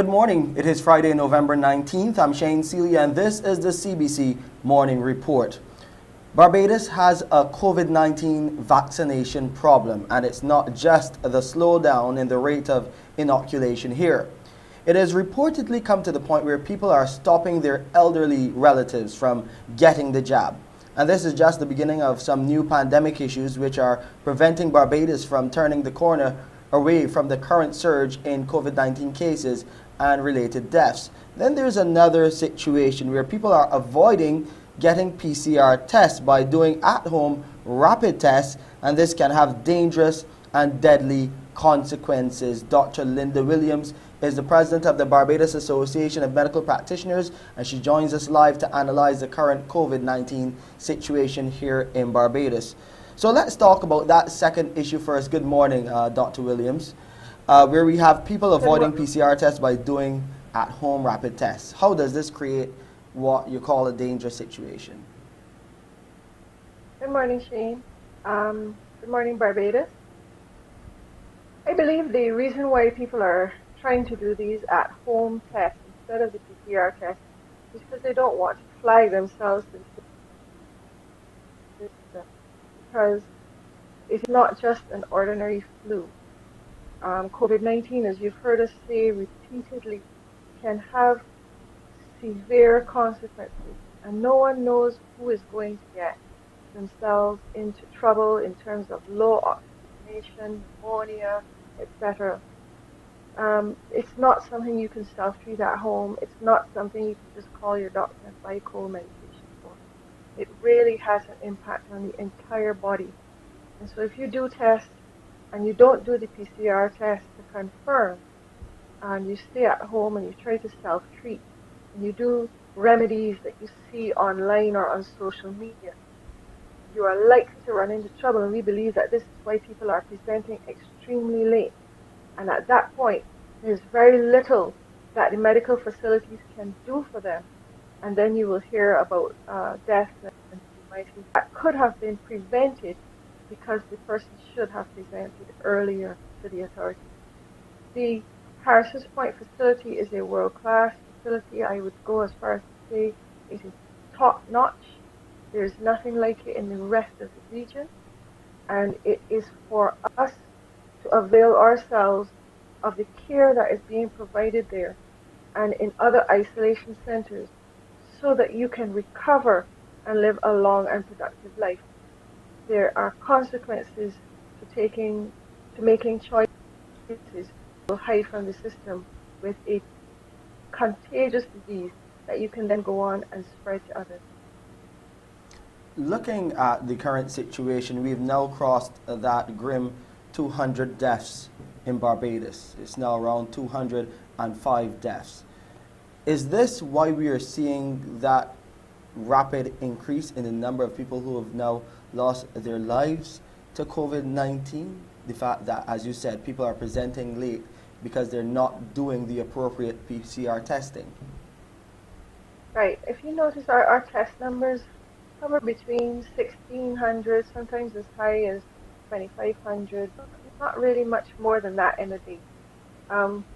Good morning. It is Friday, November 19th. I'm Shane Celia, and this is the CBC Morning Report. Barbados has a COVID-19 vaccination problem, and it's not just the slowdown in the rate of inoculation here. It has reportedly come to the point where people are stopping their elderly relatives from getting the jab. And this is just the beginning of some new pandemic issues which are preventing Barbados from turning the corner away from the current surge in COVID-19 cases and related deaths. Then there's another situation where people are avoiding getting PCR tests by doing at-home rapid tests, and this can have dangerous and deadly consequences. Dr. Linda Williams is the president of the Barbados Association of Medical Practitioners, and she joins us live to analyze the current COVID-19 situation here in Barbados. So let's talk about that second issue first. Good morning, Dr. Williams, where we have people avoiding PCR tests by doing at-home rapid tests. How does this create what you call a dangerous situation? Good morning, Shane. Good morning, Barbados. I believe the reason why people are trying to do these at-home tests instead of the PCR test is because they don't want to flag themselves because it's not just an ordinary flu. COVID-19, as you've heard us say repeatedly, can have severe consequences, and no one knows who is going to get themselves into trouble in terms of low oxygenation, pneumonia, etc. It's not something you can self-treat at home. It's not something you can just call your doctor and buy cold medication for. It really has an impact on the entire body. And so if you do tests and you don't do the PCR test to confirm, and you stay at home and you try to self-treat, and you do remedies that you see online or on social media, you are likely to run into trouble. And we believe that this is why people are presenting extremely late. And at that point, there's very little that the medical facilities can do for them. And then you will hear about death and demise that could have been prevented because the person should have presented earlier to the authorities. The Parish's Point facility is a world-class facility. I would go as far as to say it is top-notch. There's nothing like it in the rest of the region. And it is for us to avail ourselves of the care that is being provided there and in other isolation centers so that you can recover and live a long and productive life. There are consequences to making choices to hide from the system with a contagious disease that you can then go on and spread to others. Looking at the current situation, we've now crossed that grim 200 deaths in Barbados. It's now around 205 deaths. Is this why we are seeing that rapid increase in the number of people who have now lost their lives to COVID-19? The fact that, as you said, people are presenting late because they're not doing the appropriate PCR testing. Right. If you notice, our test numbers somewhere between 1,600, sometimes as high as 2,500, not really much more than that in a day.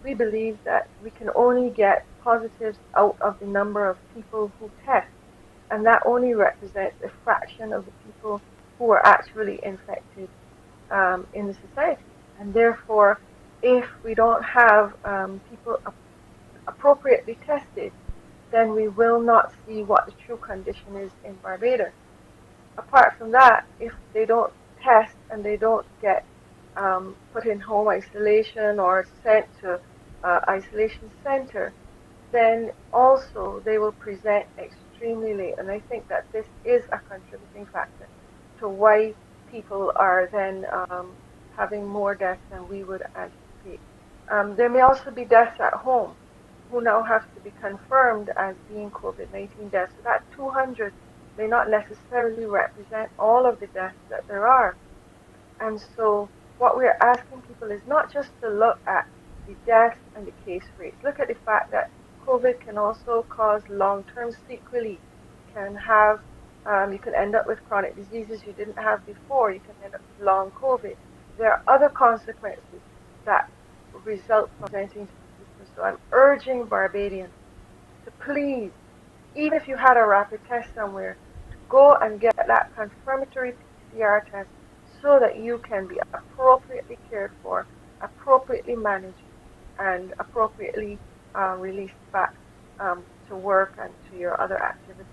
We believe that we can only get positives out of the number of people who test, and that only represents a fraction of the people who are actually infected in the society. And therefore, if we don't have people appropriately tested, then we will not see what the true condition is in Barbados. Apart from that, if they don't test and they don't get put in home isolation or sent to isolation center, then also they will present extremely late. And I think that this is a contributing factor to why people are then having more deaths than we would anticipate. There may also be deaths at home who now have to be confirmed as being COVID-19 deaths. So that 200 may not necessarily represent all of the deaths that there are. And so what we're asking people is not just to look at the deaths and the case rates. Look at the fact that COVID can also cause long-term sequelae. You can end up with chronic diseases you didn't have before. You can end up with long COVID. There are other consequences that result from presenting to So I'm urging Barbadians to please, even if you had a rapid test somewhere, to go and get that confirmatory PCR test so that you can be appropriately cared for, appropriately managed, and appropriately released back to work and to your other activities.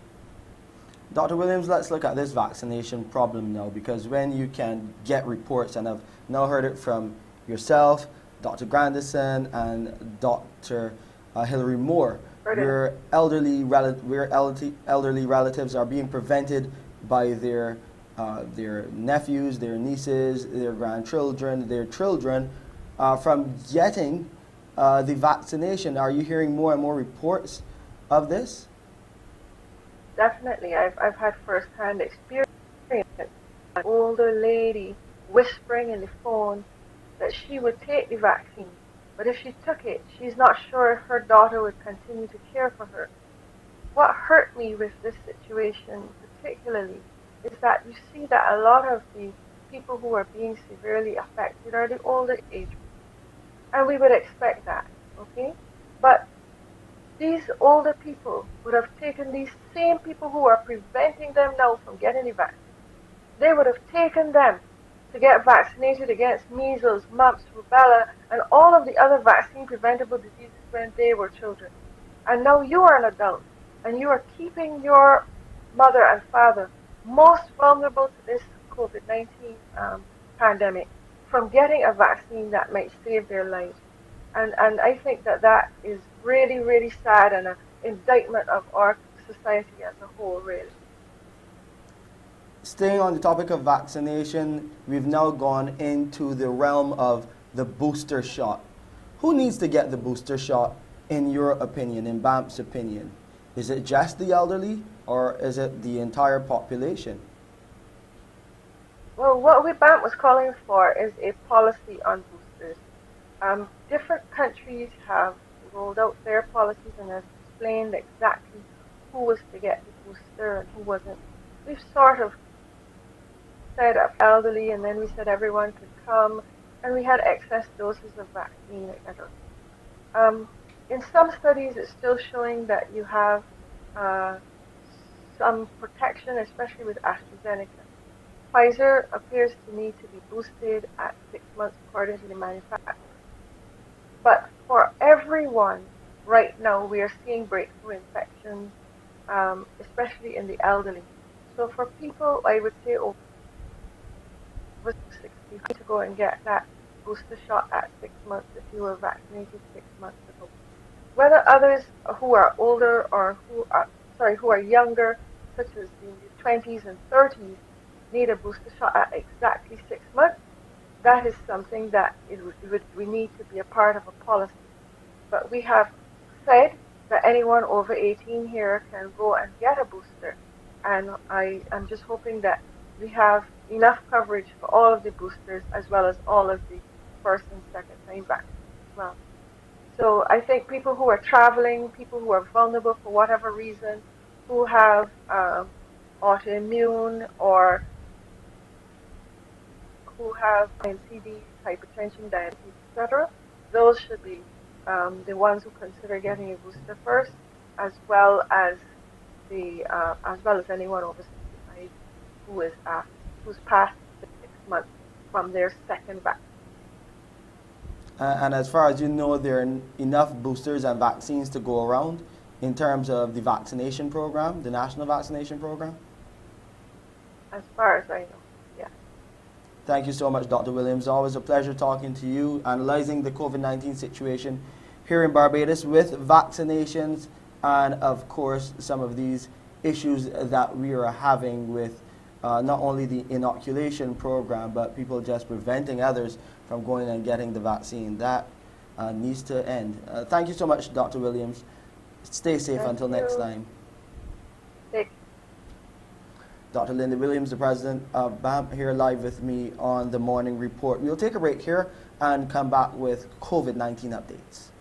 Dr. Williams, let's look at this vaccination problem now, because when you can get reports, and I've now heard it from yourself, Dr. Grandison, and Dr. Hilary Moore, where elderly relatives are being prevented by their nephews, their nieces, their grandchildren, their children from getting the vaccination. Are you hearing more and more reports of this? Definitely. I've had first-hand experience. An older lady whispering in the phone that she would take the vaccine, but if she took it, she's not sure if her daughter would continue to care for her. What hurt me with this situation particularly is that you see that a lot of the people who are being severely affected are the older age group. And we would expect that, okay? But these older people would have taken these same people who are preventing them now from getting the vaccine. They would have taken them to get vaccinated against measles, mumps, rubella, and all of the other vaccine-preventable diseases when they were children. And now you are an adult, and you are keeping your mother and father most vulnerable to this COVID-19 pandemic from getting a vaccine that might save their lives. And I think that is really, really sad and an indictment of our society as a whole, really. Staying on the topic of vaccination, we've now gone into the realm of the booster shot. Who needs to get the booster shot, in your opinion, in BAMP's opinion? Is it just the elderly, or is it the entire population? Well, what BAMP was calling for is a policy on boosters. Different countries have rolled out their policies and have explained exactly who was to get the booster and who wasn't. We've sort of said elderly, and then we said everyone could come, and we had excess doses of vaccine, etc. In some studies, it's still showing that you have some protection, especially with AstraZeneca. Pfizer appears to need to be boosted at 6 months according to the manufacturer. But for everyone, right now, we are seeing breakthrough infections, especially in the elderly. So for people, I would say over 60 to go and get that booster shot at 6 months if you were vaccinated 6 months ago. Whether others who are older or who are younger, such as in the 20s and 30s, need a booster shot at exactly 6 months, that is something that we need to be a part of a policy. But we have said that anyone over 18 here can go and get a booster. And I'm just hoping that we have enough coverage for all of the boosters as well as all of the first and second time vaccines as well. So I think people who are traveling, people who are vulnerable for whatever reason, who have autoimmune or who have NCD, hypertension, diabetes, etc., those should be the ones who consider getting a booster first, as well as anyone over 65 who's past the 6 months from their second vaccine. And as far as you know, there are enough boosters and vaccines to go around in terms of the vaccination program, the national vaccination program? As far as I know, yeah. Thank you so much, Dr. Williams. Always a pleasure talking to you, analyzing the COVID-19 situation here in Barbados with vaccinations and, of course, some of these issues that we are having with not only the inoculation program, but people just preventing others from going and getting the vaccine. That needs to end. Thank you so much, Dr. Williams. Stay safe until next time. Dr. Linda Williams, the president of BAMP, here live with me on the Morning Report. We'll take a break here and come back with COVID-19 updates.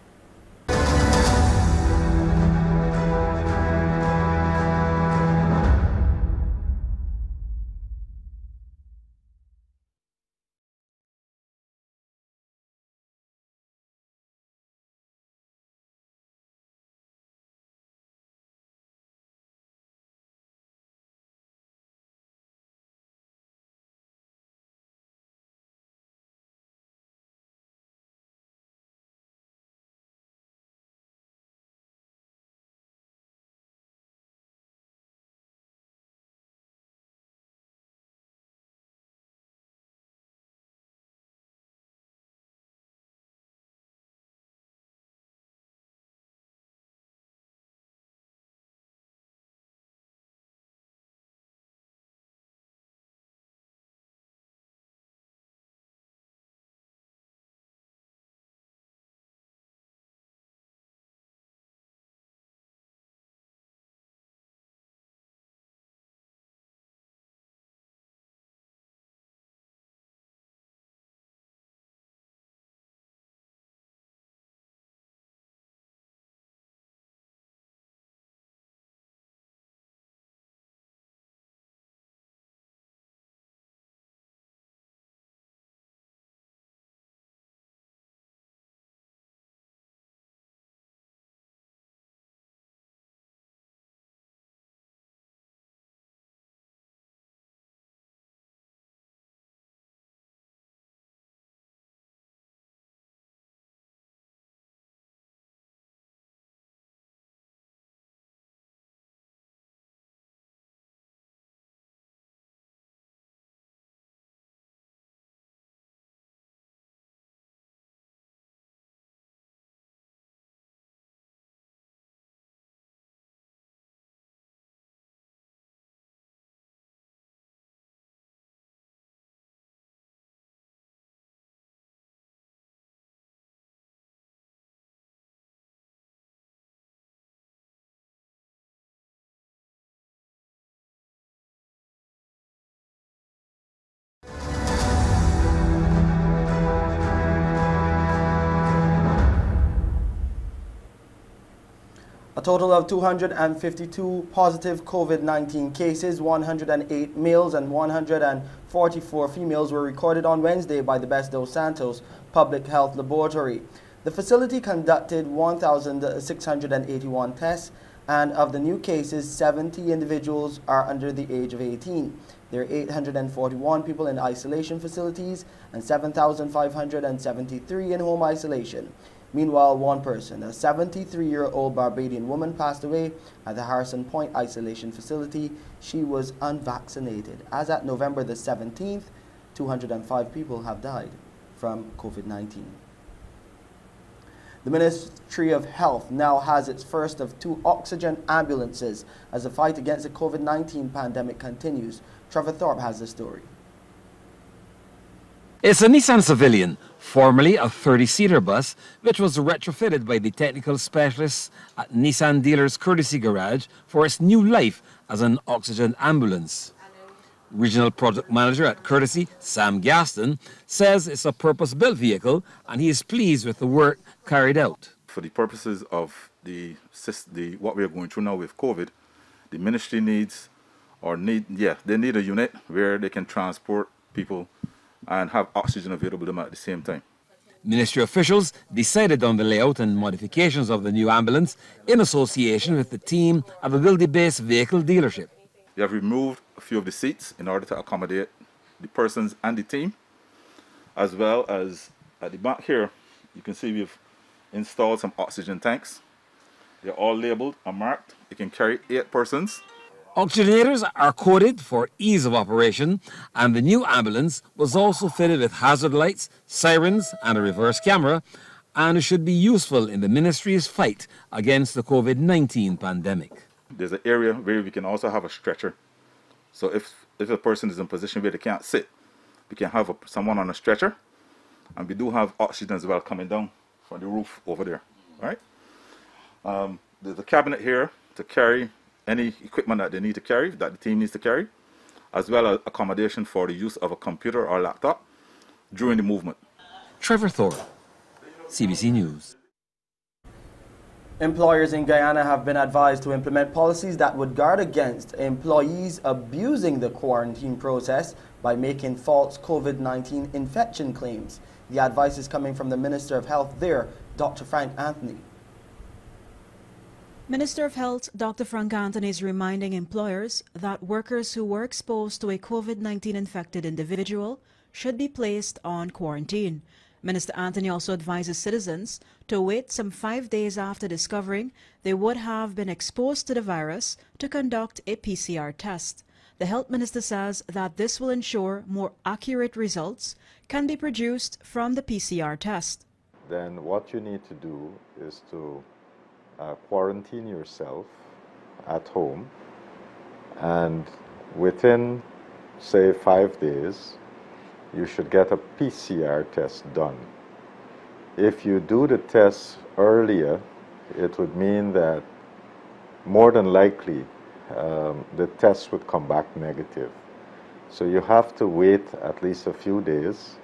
A total of 252 positive COVID-19 cases, 108 males and 144 females were recorded on Wednesday by the Best dos Santos Public Health Laboratory. The facility conducted 1,681 tests, and of the new cases, 70 individuals are under the age of 18. There are 841 people in isolation facilities and 7,573 in home isolation. Meanwhile, one person, a 73-year-old Barbadian woman, passed away at the Harrison Point Isolation Facility. She was unvaccinated. As at November the 17th, 205 people have died from COVID-19. The Ministry of Health now has its first of 2 oxygen ambulances as the fight against the COVID-19 pandemic continues. Trevor Thorpe has the story. It's a Nissan Civilian, formerly a 30-seater bus, which was retrofitted by the technical specialists at Nissan dealers' courtesy garage for its new life as an oxygen ambulance. Regional Project Manager at Courtesy, Sam Gaston, says it's a purpose-built vehicle and he is pleased with the work carried out. For the purposes of what we are going through now with COVID, the ministry they need a unit where they can transport people and have oxygen available to them at the same time. Ministry officials decided on the layout and modifications of the new ambulance in association with the team at the Wilde-based vehicle dealership. We have removed a few of the seats in order to accommodate the persons and the team, as well as at the back here, you can see we've installed some oxygen tanks. They're all labeled and marked. It can carry 8 persons. Oxygenators are coded for ease of operation, and the new ambulance was also fitted with hazard lights, sirens and a reverse camera, and it should be useful in the ministry's fight against the COVID-19 pandemic. There's an area where we can also have a stretcher. So if a person is in a position where they can't sit, we can have someone on a stretcher, and we do have oxygen as well coming down from the roof over there. All right? There's a cabinet here to carry any equipment that they need to carry, that the team needs to carry, as well as accommodation for the use of a computer or laptop during the movement. Trevor Thorpe, CBC News. Employers in Guyana have been advised to implement policies that would guard against employees abusing the quarantine process by making false COVID-19 infection claims. The advice is coming from the Minister of Health there, Dr. Frank Anthony. Minister of Health Dr. Frank Anthony is reminding employers that workers who were exposed to a COVID-19 infected individual should be placed on quarantine. Minister Anthony also advises citizens to wait some 5 days after discovering they would have been exposed to the virus to conduct a PCR test. The health minister says that this will ensure more accurate results can be produced from the PCR test. Then what you need to do is to quarantine yourself at home, and within, say, 5 days, you should get a PCR test done. If you do the test earlier, it would mean that more than likely the test would come back negative. So you have to wait at least a few days.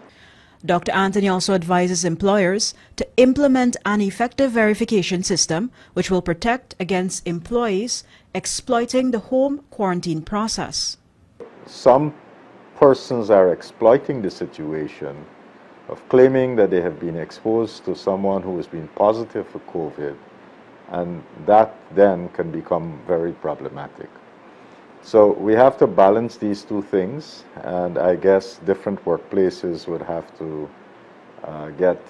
Dr. Anthony also advises employers to implement an effective verification system which will protect against employees exploiting the home quarantine process. Some persons are exploiting the situation of claiming that they have been exposed to someone who has been positive for COVID, and that then can become very problematic. So we have to balance these two things, and I guess different workplaces would have to get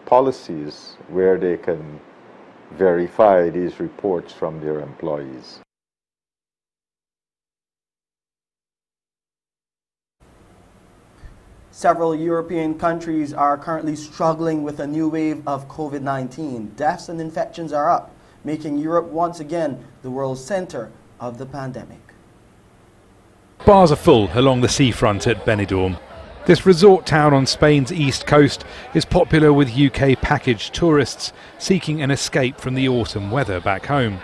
policies where they can verify these reports from their employees. Several European countries are currently struggling with a new wave of COVID-19. Deaths and infections are up, making Europe once again the world's center of the pandemic. Bars are full along the seafront at Benidorm. This resort town on Spain's east coast is popular with UK package tourists seeking an escape from the autumn weather back home.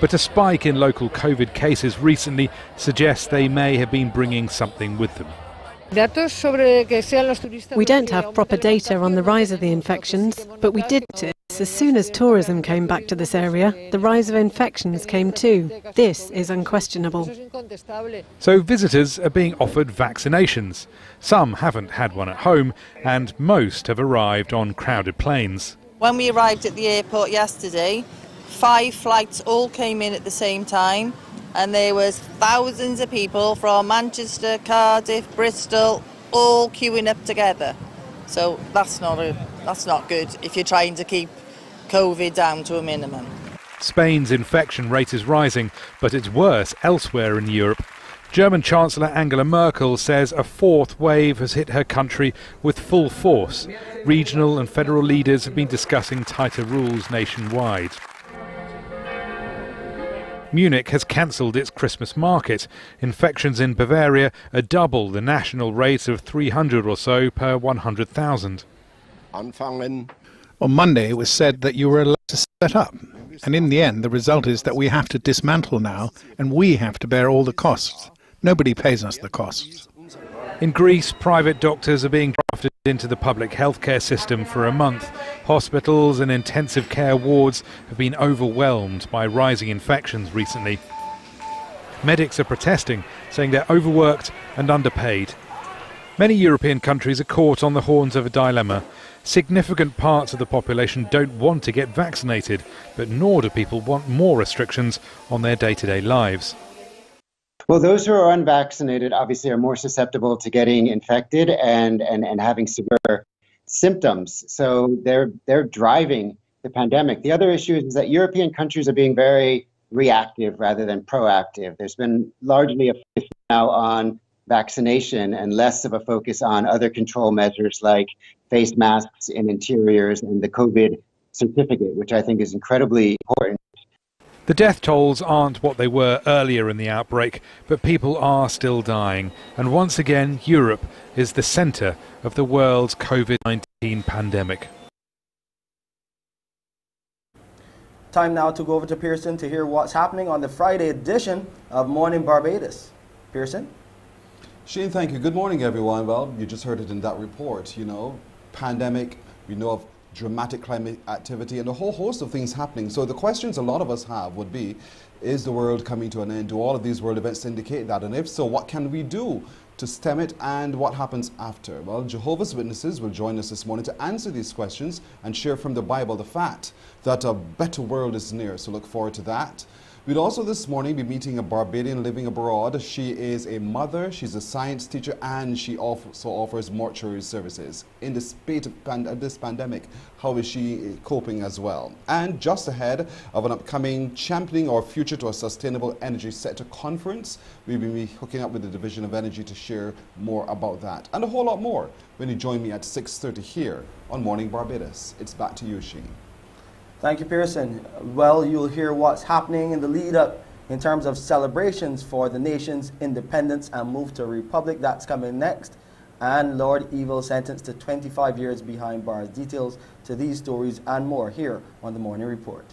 But a spike in local COVID cases recently suggests they may have been bringing something with them. We don't have proper data on the rise of the infections, but we did notice as soon as tourism came back to this area, the rise of infections came too. This is unquestionable. So visitors are being offered vaccinations. Some haven't had one at home, and most have arrived on crowded planes. When we arrived at the airport yesterday, 5 flights all came in at the same time, and there was thousands of people from Manchester, Cardiff, Bristol, all queuing up together. So that's not good if you're trying to keep COVID down to a minimum. Spain's infection rate is rising, but it's worse elsewhere in Europe. German Chancellor Angela Merkel says a fourth wave has hit her country with full force. Regional and federal leaders have been discussing tighter rules nationwide. Munich has cancelled its Christmas market. Infections in Bavaria are double the national rate of 300 or so per 100,000. On Monday it was said that you were allowed to set up, and in the end the result is that we have to dismantle now, and we have to bear all the costs. Nobody pays us the costs. In Greece, private doctors are being drafted into the public healthcare system for a month. Hospitals and intensive care wards have been overwhelmed by rising infections recently. Medics are protesting, saying they're overworked and underpaid. Many European countries are caught on the horns of a dilemma. Significant parts of the population don't want to get vaccinated, but nor do people want more restrictions on their day-to-day lives. Well, those who are unvaccinated obviously are more susceptible to getting infected and having severe symptoms. So they're driving the pandemic. The other issue is that European countries are being very reactive rather than proactive. There's been largely a focus now on vaccination and less of a focus on other control measures like face masks in interiors and the COVID certificate, which I think is incredibly important. The death tolls aren't what they were earlier in the outbreak, but people are still dying. And once again, Europe is the centre of the world's COVID-19 pandemic. Time now to go over to Pearson to hear what's happening on the Friday edition of Mornin Barbados. Pearson? Shane, thank you. Good morning, everyone. Well, you just heard it in that report, pandemic, we know of dramatic climate activity and a whole host of things happening. So the questions a lot of us have would be, is the world coming to an end? Do all of these world events indicate that? And if so, what can we do to stem it, and what happens after? Well, Jehovah's Witnesses will join us this morning to answer these questions and share from the Bible the fact that a better world is near. So look forward to that. We'd also this morning be meeting a Barbadian living abroad. She is a mother, she's a science teacher, and she also offers mortuary services. In the spate of this pandemic, how is she coping as well? And just ahead of an upcoming Championing Our Future to a Sustainable Energy Sector conference, we'll be hooking up with the Division of Energy to share more about that. And a whole lot more when you join me at 6:30 here on Morning Barbados. It's back to you, Sheen. Thank you, Pearson. Well, you'll hear what's happening in the lead up in terms of celebrations for the nation's independence and move to a republic. That's coming next. And Lord Evil sentenced to 25 years behind bars. Details to these stories and more here on the Morning Report.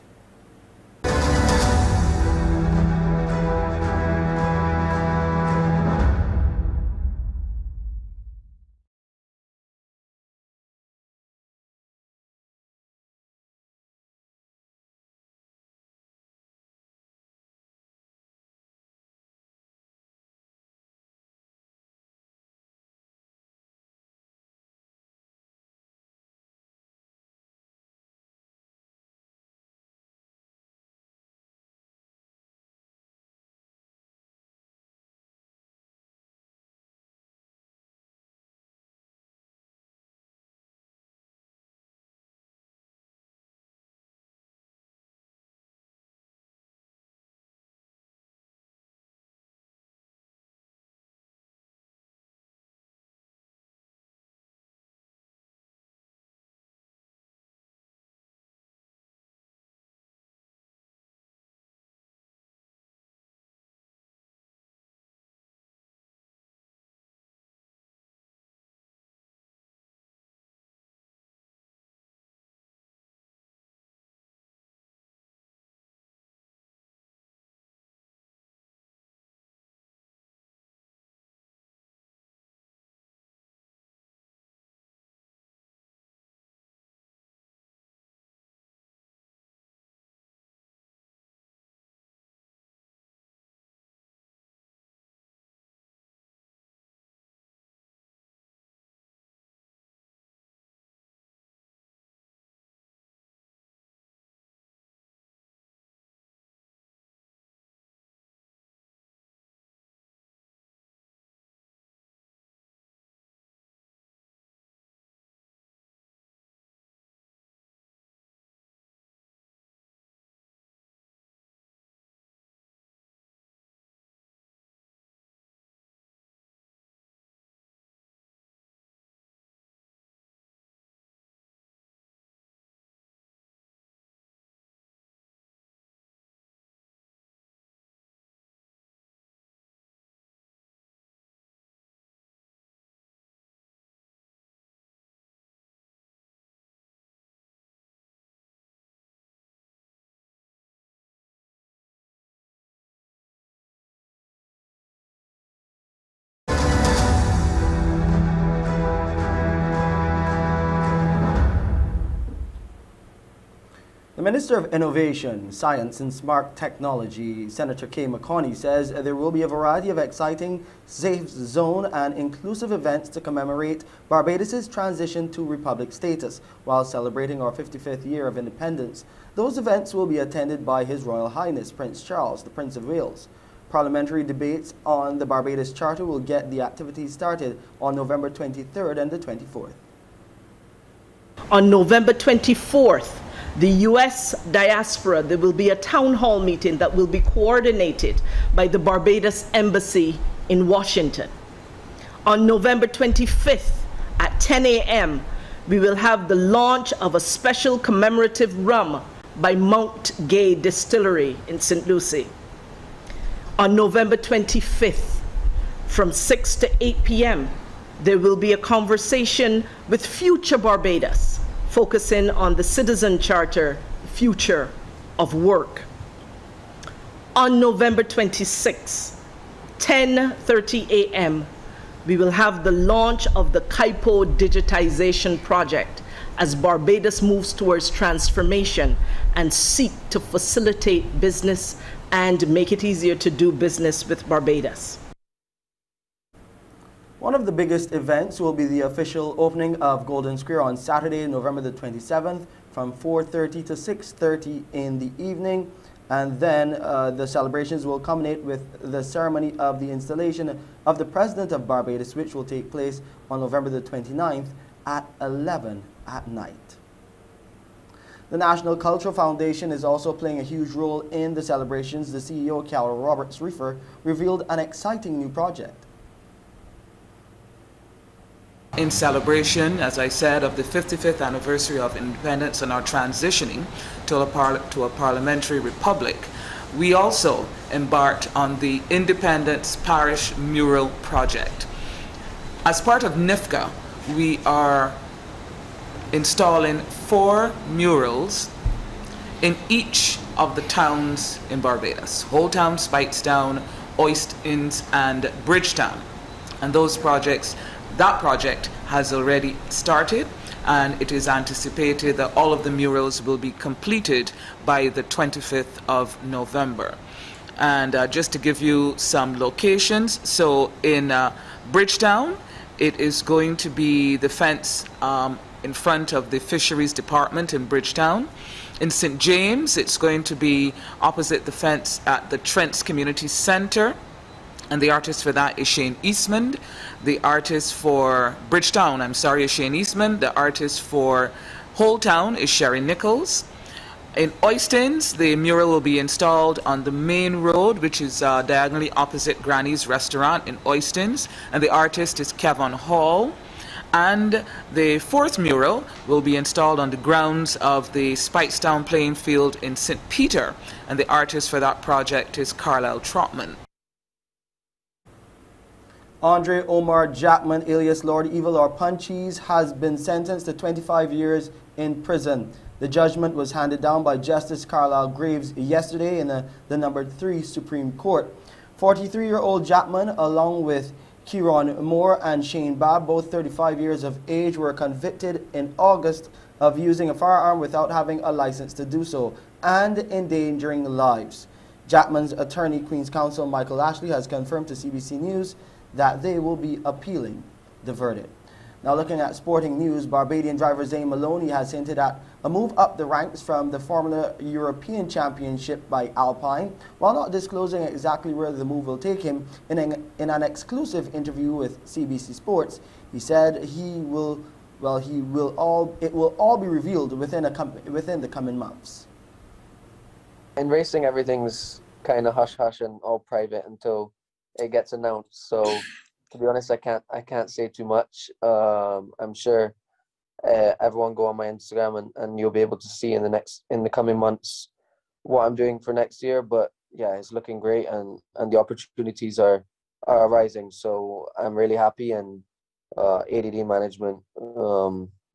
Minister of Innovation, Science and Smart Technology, Senator Kay McConney, says there will be a variety of exciting, safe zone and inclusive events to commemorate Barbados' transition to republic status while celebrating our 55th year of independence. Those events will be attended by His Royal Highness Prince Charles, the Prince of Wales. Parliamentary debates on the Barbados Charter will get the activities started on November 23rd and the 24th. On November 24th, the U.S. diaspora, there will be a town hall meeting that will be coordinated by the Barbados Embassy in Washington. On November 25th at 10 a.m., we will have the launch of a special commemorative rum by Mount Gay Distillery in St. Lucie. On November 25th, from 6 to 8 p.m., there will be a conversation with Future Barbados, focusing on the Citizen Charter, Future of Work. On November 26, 10:30 a.m., we will have the launch of the CAIPO digitization project as Barbados moves towards transformation and seek to facilitate business and make it easier to do business with Barbados. One of the biggest events will be the official opening of Golden Square on Saturday, November the 27th from 4:30 to 6:30 in the evening. And then the celebrations will culminate with the ceremony of the installation of the President of Barbados, which will take place on November the 29th at 11 at night. The National Cultural Foundation is also playing a huge role in the celebrations. The CEO, Carol Roberts-Reefer, revealed an exciting new project. In celebration, as I said, of the 55th anniversary of independence and our transitioning to a parliamentary republic, we also embarked on the Independence Parish Mural project. As part of NIFCA, we are installing 4 murals in each of the towns in Barbados: Whole Town, Speightstown, Oistins, and Bridgetown. And that project has already started, and it is anticipated that all of the murals will be completed by the 25th of November. And just to give you some locations, so in Bridgetown, it is going to be the fence in front of the Fisheries Department in Bridgetown. In St. James, it's going to be opposite the fence at the Trents Community Center. And the artist for that is Shane Eastman. The artist for Bridgetown, is Shane Eastman. The artist for Whole Town is Sherry Nichols. In Oistins, the mural will be installed on the main road, which is diagonally opposite Granny's Restaurant in Oistins. And the artist is Kevin Hall. And the 4th mural will be installed on the grounds of the Speightstown playing field in St. Peter. And the artist for that project is Carlisle Trotman. Andre Omar Jackman, alias Lord Evil or Punchies, has been sentenced to 25 years in prison. The judgment was handed down by Justice Carlisle Graves yesterday in the number 3 Supreme Court. 43-year-old Jackman, along with Kieron Moore and Shane Babb, both 35 years of age, were convicted in August of using a firearm without having a license to do so and endangering lives. Jackman's attorney, Queen's Counsel Michael Ashley, has confirmed to CBC News that they will be appealing the verdict. Now looking at sporting news, Barbadian driver Zane Maloney has hinted at a move up the ranks from the Formula European Championship by Alpine, while not disclosing exactly where the move will take him. In an exclusive interview with CBC Sports, he said it will all be revealed within the coming months. In racing, everything's kind of hush-hush and all private until it gets announced. So to be honest, I can't say too much. I'm sure everyone go on my Instagram and you'll be able to see in the coming months what I'm doing for next year. But yeah, it's looking great and the opportunities are arising. So I'm really happy, and ADD management,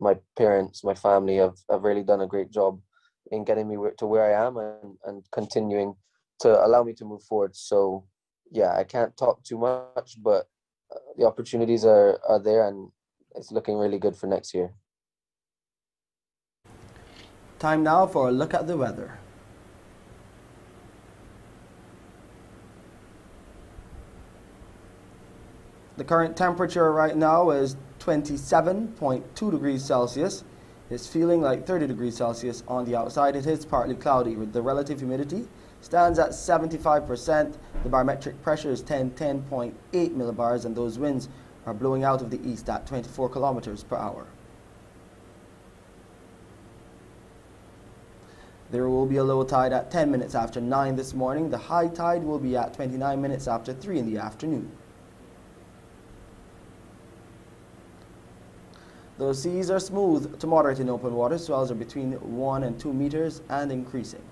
my parents, my family have really done a great job in getting me to where I am and continuing to allow me to move forward. So yeah, I can't talk too much, but the opportunities are there, and it's looking really good for next year. Time now for a look at the weather. The current temperature right now is 27.2 degrees Celsius. It's feeling like 30 degrees Celsius on the outside. It is partly cloudy with the relative humidity stands at 75%. The barometric pressure is 10.8 millibars, and those winds are blowing out of the east at 24 kilometers per hour. There will be a low tide at 10 minutes after 9 this morning. The high tide will be at 29 minutes after 3 in the afternoon. The seas are smooth to moderate in open water. Swells are between 1 and 2 meters and increasing.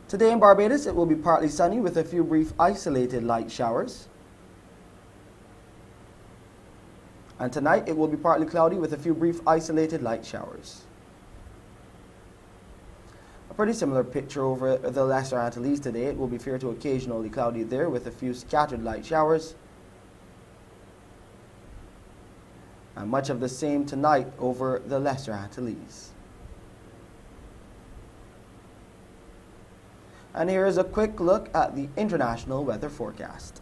Today in Barbados, it will be partly sunny with a few brief isolated light showers. And tonight, it will be partly cloudy with a few brief isolated light showers. A pretty similar picture over the Lesser Antilles today. It will be fair to occasionally cloudy there with a few scattered light showers. And much of the same tonight over the Lesser Antilles. And here is a quick look at the international weather forecast.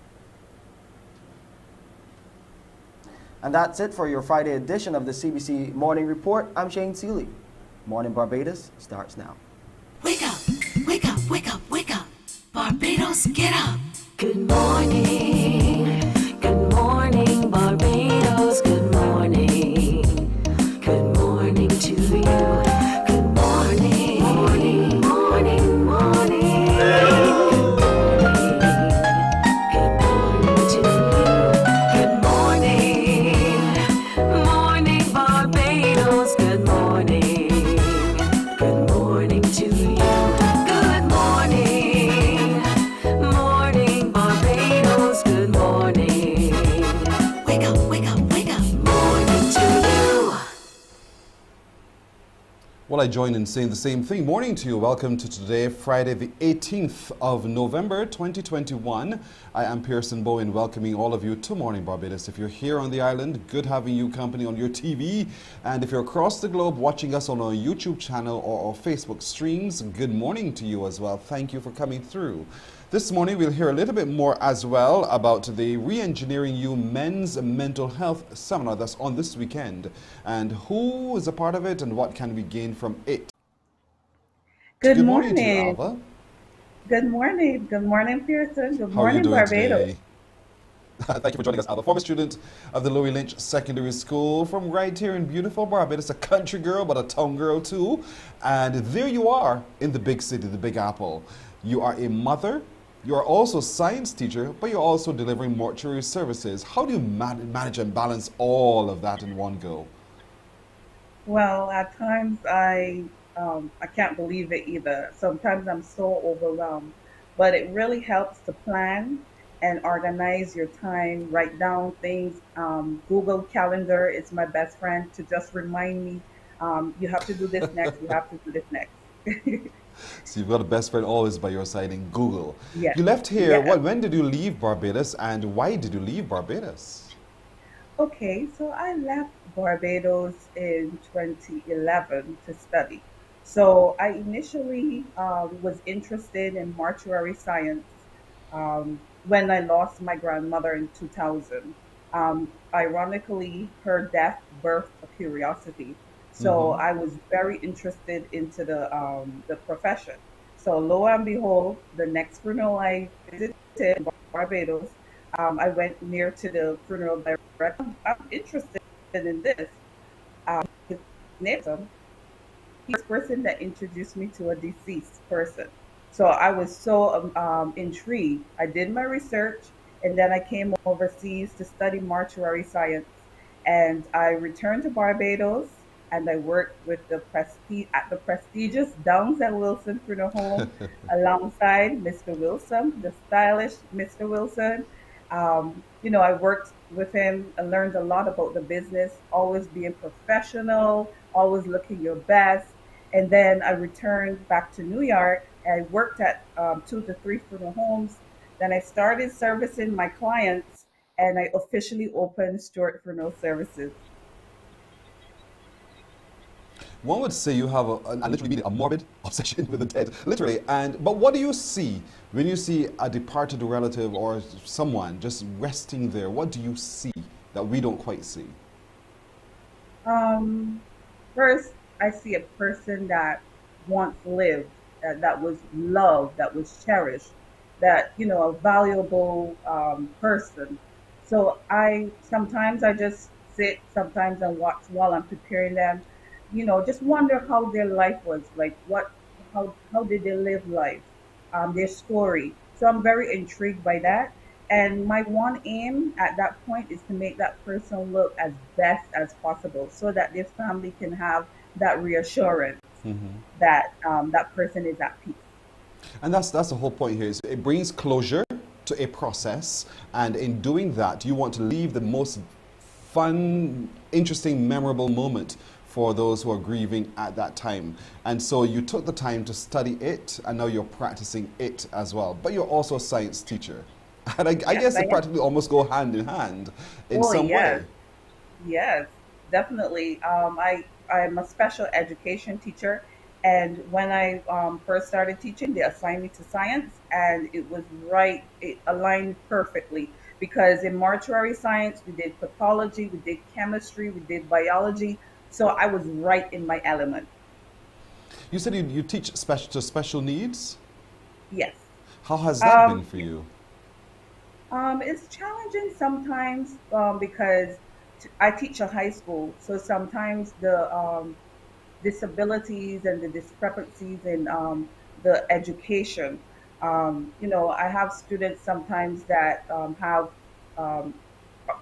And that's it for your Friday edition of the CBC Morning Report. I'm Shane Seeley. Morning Barbados starts now. Wake up, wake up, wake up, wake up. Barbados, get up. Good morning. Good morning, Barbados. Good morning. Good morning to you. Good morning. Morning, morning, morning. Well, I join in saying the same thing. Morning to you. Welcome to today, Friday, the 18th of November, 2021. I am Pearson Bowen, welcoming all of you to Morning Barbados. If you're here on the island, good having you company on your TV. And if you're across the globe watching us on our YouTube channel or our Facebook streams, good morning to you as well. Thank you for coming through. This morning, we'll hear a little bit more as well about the Re-Engineering You Men's Mental Health Seminar that's on this weekend, and who is a part of it and what can we gain from it. Good morning to you, morning. Alva. Good morning. Good morning, Pearson. Good How are you morning, doing Barbados. today? Thank you for joining us, Alva. Former student of the Louis Lynch Secondary School from right here in beautiful Barbados, a country girl, but a town girl too. And there you are in the big city, the Big Apple. You are a mother. You are also a science teacher, but you're also delivering mortuary services. How do you manage and balance all of that in one go? Well, at times I can't believe it either. Sometimes I'm so overwhelmed, but it really helps to plan and organize your time, write down things. Google Calendar is my best friend to just remind me, you have to do this next, you have to do this next. So you've got a best friend always by your side in Google. Yes. You left here, Yes. when did you leave Barbados and why did you leave Barbados? Okay, so I left Barbados in 2011 to study. So I initially was interested in mortuary science when I lost my grandmother in 2000. Ironically, her death birthed a curiosity. So I was very interested into the profession. So lo and behold, the next funeral I visited in Barbados, I went near to the funeral director. I'm interested in this. His name, he's the person that introduced me to a deceased person. So I was so intrigued. I did my research, and then I came overseas to study mortuary science. And I returned to Barbados, and I worked with the prestigious Downs and Wilson Funeral Home alongside Mr. Wilson, the stylish Mr. Wilson. I worked with him and learned a lot about the business, always being professional, always looking your best. And then I returned back to New York. I worked at 2 to 3 funeral homes. Then I started servicing my clients, and I officially opened Stewart Funeral Services. One would say you have I literally mean a morbid obsession with the dead, literally. But what do you see when you see a departed relative or someone just resting there? What do you see that we don't quite see? First, I see a person that once lived, that was loved, that was cherished, that, a valuable person. So sometimes I just sit sometimes and watch while I'm preparing them, just wonder how their life was, like how did they live life, their story. So I'm very intrigued by that. And my one aim at that point is to make that person look as best as possible so that their family can have that reassurance that that person is at peace. And that's the whole point here. Is it brings closure to a process, and in doing that, you want to leave the most fun, interesting, memorable moment for those who are grieving at that time. And so you took the time to study it, and now you're practicing it as well. But you're also a science teacher. And I guess they practically almost go hand in hand in some way. Yes, definitely. I'm a special education teacher. And when I first started teaching, they assigned me to science, and it aligned perfectly. Because in mortuary science, we did pathology, we did chemistry, we did biology. So I was right in my element. You said you teach to special needs? Yes. How has that been for you? It's challenging sometimes because I teach a high school, so sometimes the disabilities and the discrepancies in the education. I have students sometimes that have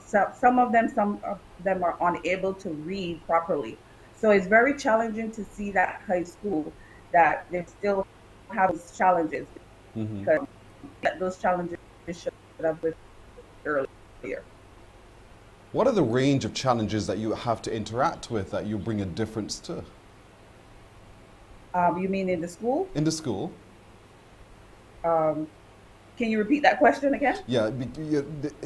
some of them are unable to read properly. So it's very challenging to see that high school that they still have these challenges because those challenges should have been earlier. What are the range of challenges that you have to interact with that you bring a difference to? You mean in the school? In the school. Can you repeat that question again? Yeah,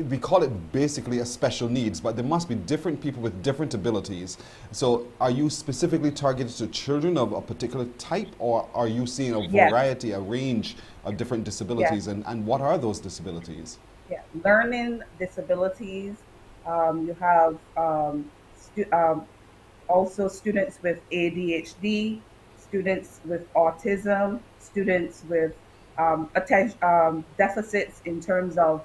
we call it basically a special needs, but there must be different people with different abilities. So are you specifically targeted to children of a particular type, or are you seeing a variety, a range of different disabilities, and what are those disabilities? Yeah, learning disabilities. You have also students with ADHD, students with autism, students with attention deficits in terms of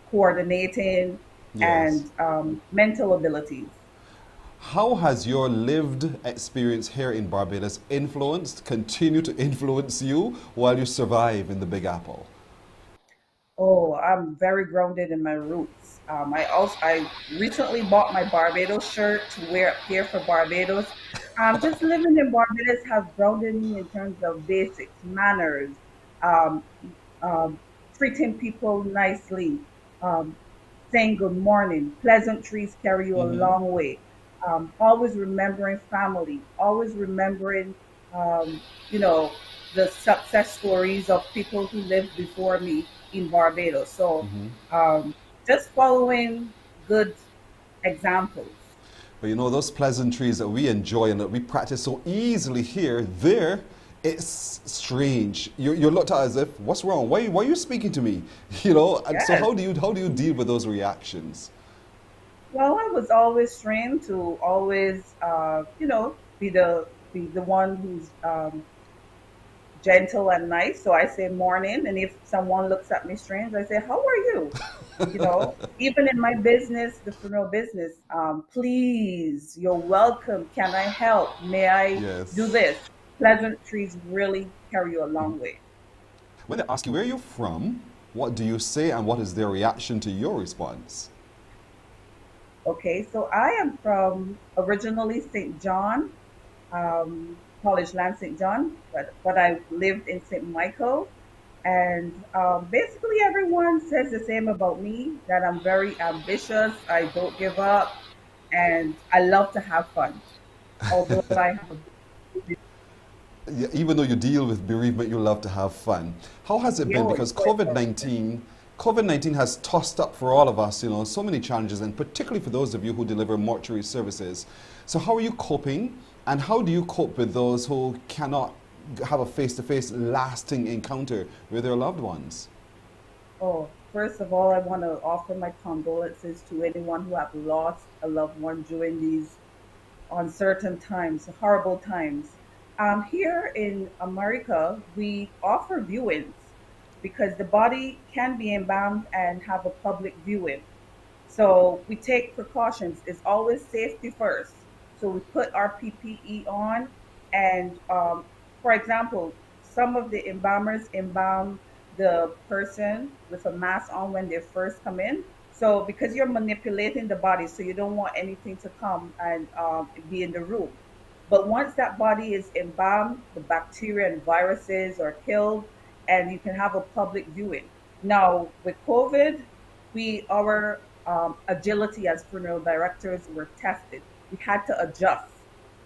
coordinating and mental abilities. How has your lived experience here in Barbados continue to influence you while you survive in the Big Apple? Oh, I'm very grounded in my roots. I recently bought my Barbados shirt to wear up here for Barbados. Just living in Barbados has grounded me in terms of basics, manners, um, treating people nicely, saying good morning. Pleasantries carry you a long way. Always remembering family, always remembering, you know, the success stories of people who lived before me in Barbados. So just following good examples. But you know, those pleasantries that we enjoy and that we practice so easily here, it's strange. You're looked at as if, what's wrong? Why are you speaking to me? You know, and so how do you deal with those reactions? Well, I was always trained to always, you know, be the one who's gentle and nice. So I say morning, and if someone looks at me strange, I say, how are you? You know, even in my business, the funeral business, please, you're welcome. Can I help? May I do this? Pleasantries really carry you a long way. When they ask you where you're from, what do you say, and what is their reaction to your response? Okay, so I am from originally St. John, College Land St. John, but I lived in St. Michael. And basically everyone says the same about me, that I'm very ambitious, I don't give up, and I love to have fun. Although I have even though you deal with bereavement, you love to have fun. How has it been? Because COVID-19 has tossed up for all of us, you know, so many challenges, and particularly for those of you who deliver mortuary services. So how are you coping And how do you cope with those who cannot have a face-to-face lasting encounter with their loved ones? Oh, first of all, I want to offer my condolences to anyone who have lost a loved one during these uncertain times, horrible times. Here in America, we offer viewings because the body can be embalmed and have a public viewing. So we take precautions. It's always safety first. So we put our PPE on, and for example, some of the embalmers embalm the person with a mask on when they first come in. So because you're manipulating the body, so you don't want anything to come and be in the room. But once that body is embalmed, the bacteria and viruses are killed, and you can have a public viewing. Now, with COVID, our agility as funeral directors were tested. We had to adjust.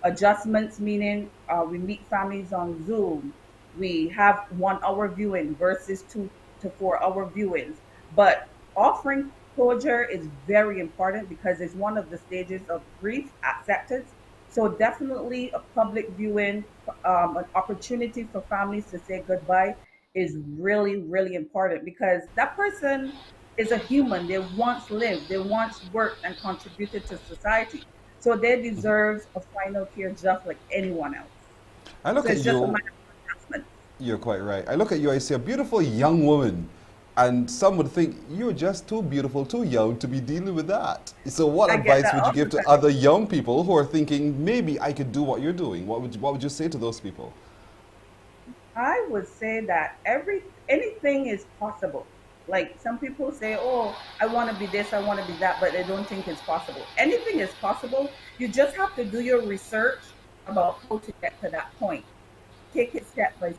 Adjustments meaning we meet families on Zoom. We have 1 hour viewing versus 2 to 4 hour viewings. But offering closure is very important because it's one of the stages of grief acceptance. So definitely a public viewing, an opportunity for families to say goodbye is really, really important because that person is a human. They once lived, they once worked and contributed to society. So they deserve a final care just like anyone else. I look So at it's just a you, matter of adjustment. you're quite right. I look at you, I see a beautiful young woman, and some would think you're just too beautiful, too young to be dealing with that. So what I get advice that would you all give the to time. other young people who are thinking, maybe I could do what you're doing? What would you say to those people? I would say that anything is possible. Like some people say, "Oh, I want to be this, I want to be that," but they don't think it's possible. Anything is possible. You just have to do your research about how to get to that point. Take it step by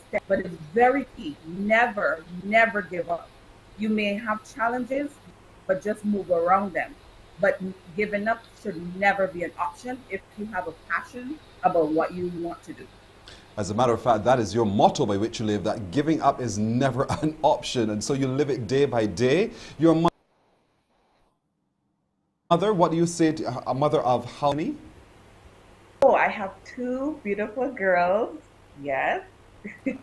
step, but it's very key. Never, never give up. You may have challenges, but just move around them. But giving up should never be an option if you have a passion about what you want to do. As a matter of fact, that is your motto by which you live, that giving up is never an option. And so you live it day by day. Your mother, what do you say to a mother of how many? Oh, I have 2 beautiful girls. Yes.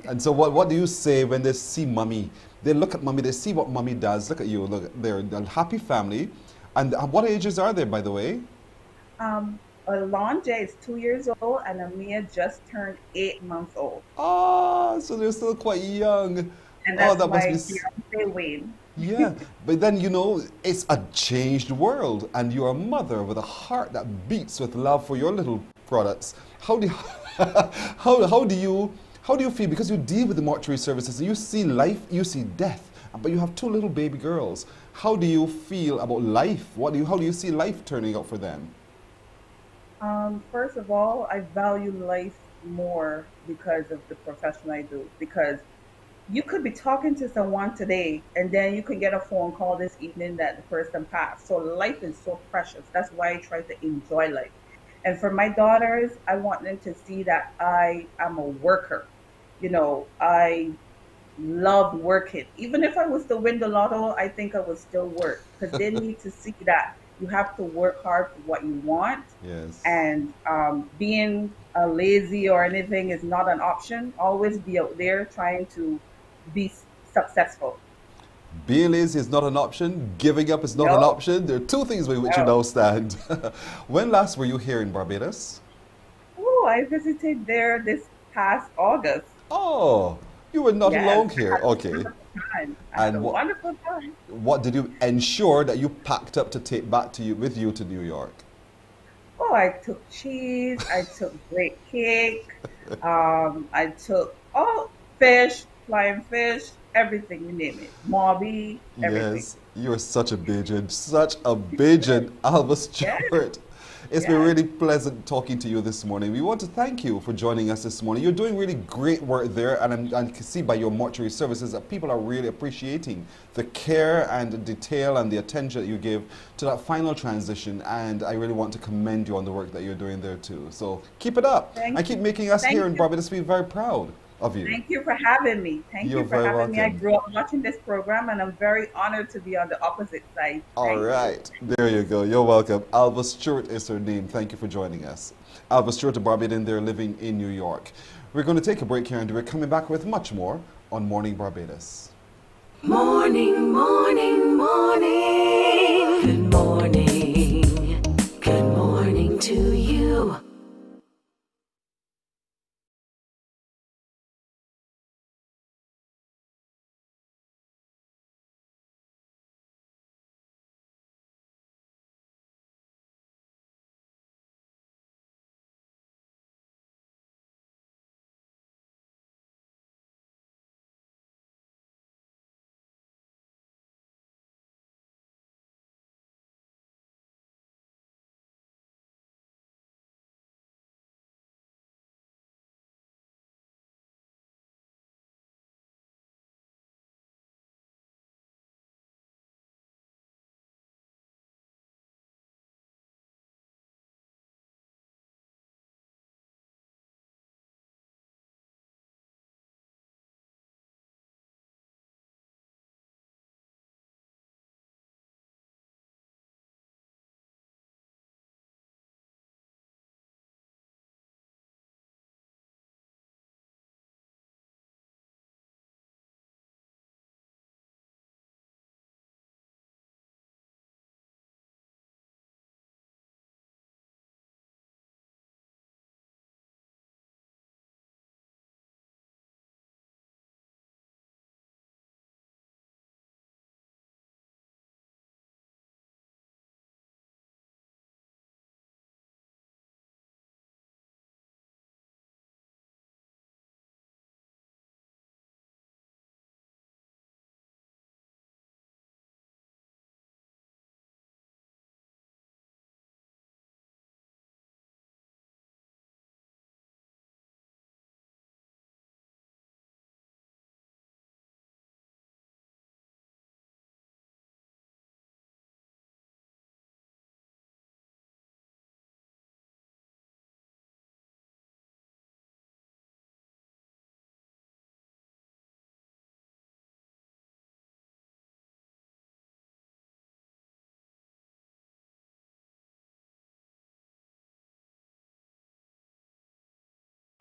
And so what do you say when they see mommy? They look at mommy, they see what mommy does. Look at you, look, they're a happy family. And what ages are they, by the way? Alonja is 2 years old, and Amia just turned 8 months old. Oh, so they're still quite young. And Oh, that's that must my be... fiance Wayne. Yeah, but then, you know, it's a changed world, and you're a mother with a heart that beats with love for your little products. How do you, how do you feel? Because you deal with the mortuary services, you see life, you see death, but you have 2 little baby girls. How do you feel about life? How do you see life turning out for them? First of all, I value life more because of the profession I do. Because you could be talking to someone today and then you can get a phone call this evening that the person passed. So life is so precious. That's why I try to enjoy life. And for my daughters, I want them to see that I am a worker. You know, I love working. Even if I was to win the lotto, I think I would still work because they need to see that you have to work hard for what you want. Yes. And being lazy or anything is not an option. Always be out there trying to be successful. Being lazy is not an option. Giving up is not an option. There are 2 things by which you now stand. When last were you here in Barbados? Oh, I visited there this past August. Oh, you were not Yes, long here. I had a Okay. wonderful time. I had a And wonderful time. what did you ensure that you packed up to take back to you with you to New York? Oh, I took cheese. I took great cake. I took fish, flying fish, everything you name it. Mobby, everything. Yes, you're such a Bajan, Alva Stewart. It's been really pleasant talking to you this morning. We want to thank you for joining us this morning. You're doing really great work there, and I can see by your mortuary services that people are really appreciating the care and the detail and the attention that you give to that final transition, and I really want to commend you on the work that you're doing there too. So keep it up, and keep making us here in Barbados feel very proud. of you. Thank you for having me. Thank You're you for very having me. I welcome. grew up watching this program, and I'm very honored to be on the opposite side. All Thank right, there you go. You're welcome. Alva Stewart is her name. Thank you for joining us. Alva Stewart, a Barbadian there living in New York. We're going to take a break here, and we're coming back with much more on Morning Barbados. Morning, morning, morning. Good morning. Good morning to you.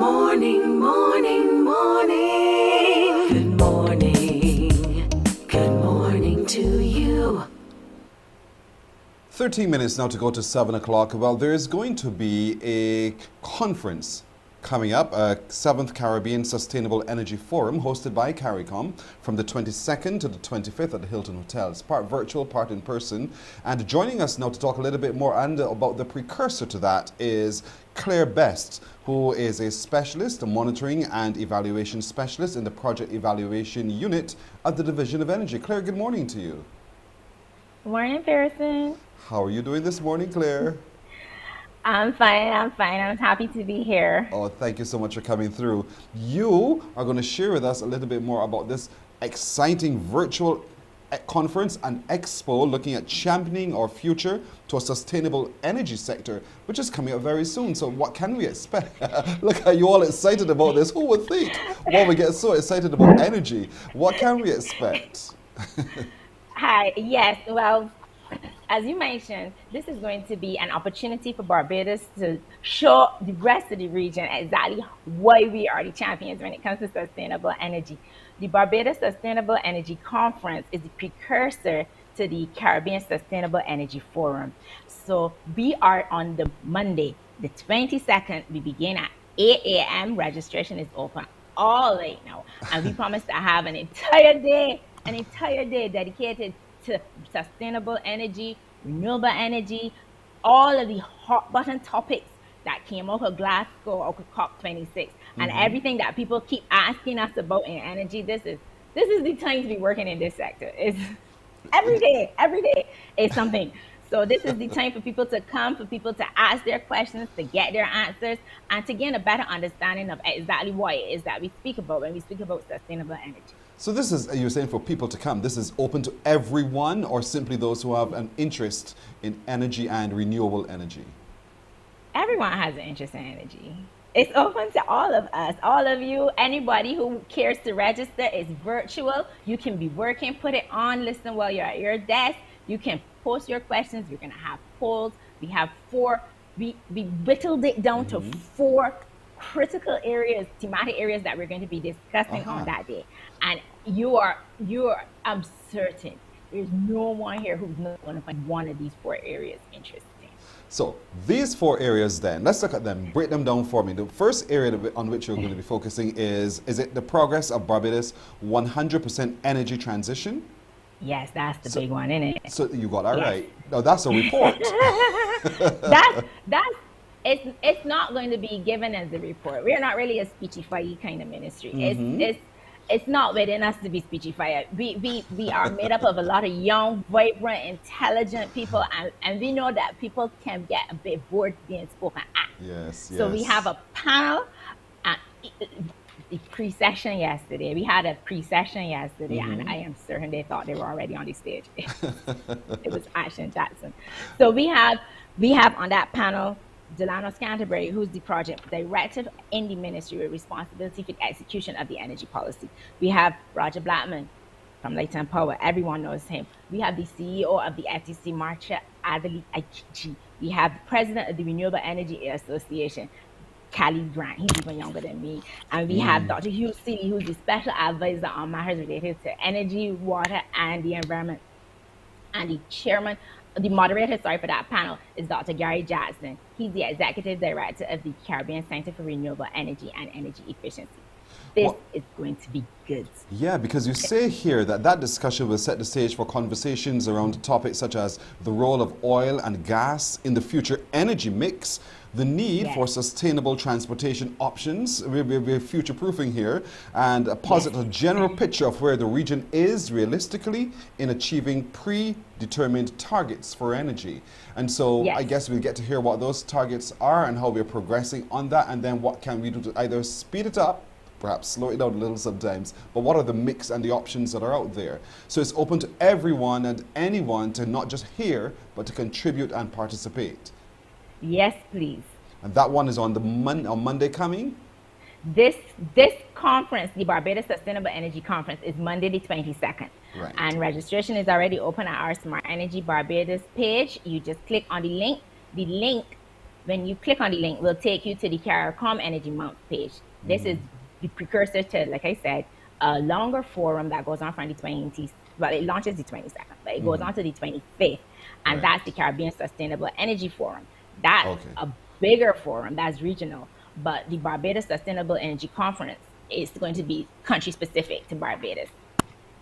Morning, morning, morning. Good morning. Good morning to you. 13 minutes now to go to 7 o'clock. Well, there is going to be a conference coming up, a 7th Caribbean Sustainable Energy Forum hosted by CARICOM from the 22nd to the 25th at the Hilton Hotel. It's part virtual, part in person. And joining us now to talk a little bit more and about the precursor to that is Claire Best, who is a specialist, a monitoring and evaluation specialist in the Project Evaluation Unit at the Division of Energy. Claire, good morning to you. Good morning, Pearson. How are you doing this morning, Claire? I'm fine, I'm happy to be here. Oh, thank you so much for coming through. You are going to share with us a little bit more about this exciting virtual conference and expo looking at championing our future to a sustainable energy sector, which is coming up very soon. So what can we expect? Look at you all excited about this. Who would think? Well, we get so excited about energy. What can we expect? Hi, yes, well, as you mentioned, this is going to be an opportunity for Barbados to show the rest of the region exactly why we are the champions when it comes to sustainable energy. The Barbados Sustainable Energy Conference is the precursor to the Caribbean Sustainable Energy Forum. So we are on the Monday, the 22nd. We begin at 8 a.m. Registration is open all night now. And we promise to have an entire day dedicated to sustainable energy, renewable energy, all of the hot button topics that came out of Glasgow, out of COP26, and everything that people keep asking us about in energy. This is the time to be working in this sector. It's every day is something. So this is the time for people to come, for people to ask their questions, to get their answers, and to gain a better understanding of exactly what it is that we speak about when we speak about sustainable energy. So this is, you're saying for people to come, this is open to everyone or simply those who have an interest in energy and renewable energy? Everyone has an interest in energy. It's open to all of us, all of you, anybody who cares to register. It's virtual. You can be working, put it on, listen while you're at your desk. You can post your questions. We're going to have polls. We have we whittled it down to 4 critical areas, thematic areas that we're going to be discussing on that day. And I'm certain there's no one here who's not going to find one of these 4 areas interesting. So these 4 areas then, let's look at them, break them down for me. The first area on which you're going to be focusing is it the progress of Barbados 100% energy transition? Yes, that's the big one, isn't it? So you got that right. Now that's a report. It's not going to be given as a report. We're not really a speechify kind of ministry. It's not within us to be speechify. We are made up of a lot of young, vibrant, intelligent people, and we know that people can get a bit bored being spoken at. Yes. So we have a panel. The pre-session yesterday. We had a pre-session yesterday, and I am certain they thought they were already on the stage. It was Ashton Jackson. So we have on that panel Delano Canterbury, who's the project director in the ministry with responsibility for the execution of the energy policy. We have Roger Blackman from Light and Power. Everyone knows him. We have the CEO of the FTC, Marcia Adeli Aikiji. We have the president of the Renewable Energy Association, Callie Grant. He's even younger than me. And we have Dr. Hugh Seeley, who's the special advisor on matters related to energy, water, and the environment. And the moderator, for that panel is Dr. Gary Jackson. He's the executive director of the Caribbean Center for Renewable Energy and Energy Efficiency. This is going to be good. Yeah, because you say here that discussion will set the stage for conversations around topics such as the role of oil and gas in the future energy mix, the need for sustainable transportation options, we're future-proofing here, and a positive general picture of where the region is realistically in achieving predetermined targets for energy. And so I guess we'll get to hear what those targets are and how we're progressing on that, and then what can we do to either speed it up, perhaps slow it down a little sometimes, but what are the mix and the options that are out there? So it's open to everyone and anyone to not just hear, but to contribute and participate. Yes, please. And that one is on on Monday coming? This conference, the Barbados Sustainable Energy Conference, is Monday the 22nd. Right. And registration is already open at our Smart Energy Barbados page. You just click on the link. The link, when you click on the link, will take you to the CARICOM Energy Month page. This is the precursor to, like I said, a longer forum that goes on from the 20th. Well, it launches the 22nd, but it goes on to the 25th. And that's the Caribbean Sustainable Energy Forum. That's a bigger forum, that's regional. But the Barbados Sustainable Energy Conference is going to be country specific to Barbados.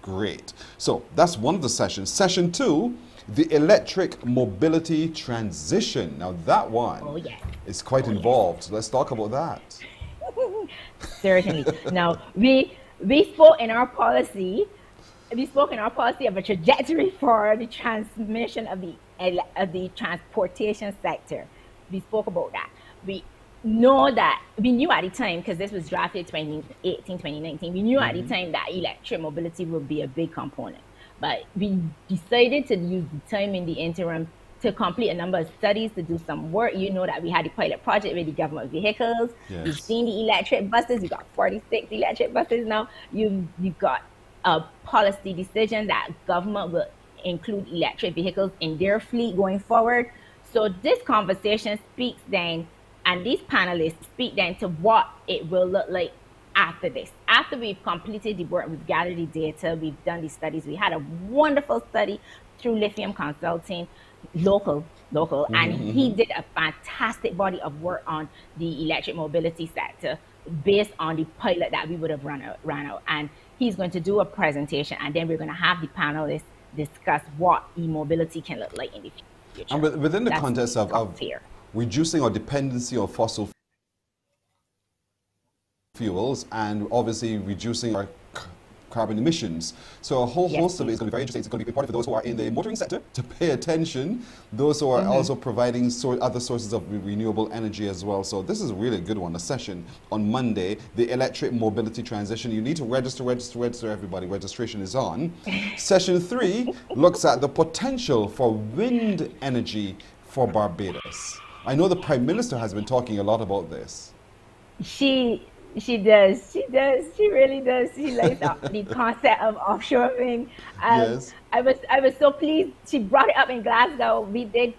Great. So that's one of the sessions. Session 2, the electric mobility transition. Now that one is quite involved. Let's talk about that. Certainly. Now, we spoke in our policy. We spoke in our policy of a trajectory for the transmission of the transportation sector. We spoke about that. We know that we knew at the time, because this was drafted 2018, 2019. We knew at the time that electric mobility would be a big component, but we decided to use the time in the interim to complete a number of studies, to do some work. You know that we had a pilot project with the government vehicles. We've seen the electric buses. We got 46 electric buses now. You've got a policy decision that government will include electric vehicles in their fleet going forward. So this conversation speaks then, and these panelists speak then to what it will look like after this. After we've completed the work, we've gathered the data, we've done the studies. We had a wonderful study through Lithium Consulting, local, and he did a fantastic body of work on the electric mobility sector based on the pilot that we would have run out. And he's going to do a presentation, and then we're going to have the panelists discuss what e-mobility can look like in the future. And within the context of reducing our dependency on fossil fuels and obviously reducing our carbon emissions. So a whole host of it is going to be very interesting. It's going to be important for those who are in the motoring sector to pay attention, those who are also providing other sources of renewable energy as well. So this is really a good one, a session on Monday, the electric mobility transition. You need to register, everybody. Registration is on. Session 3 looks at the potential for wind energy for Barbados. I know the Prime Minister has been talking a lot about this. She does. She really does. She likes the concept of offshore wind. Yes. I was so pleased. She brought it up in Glasgow. We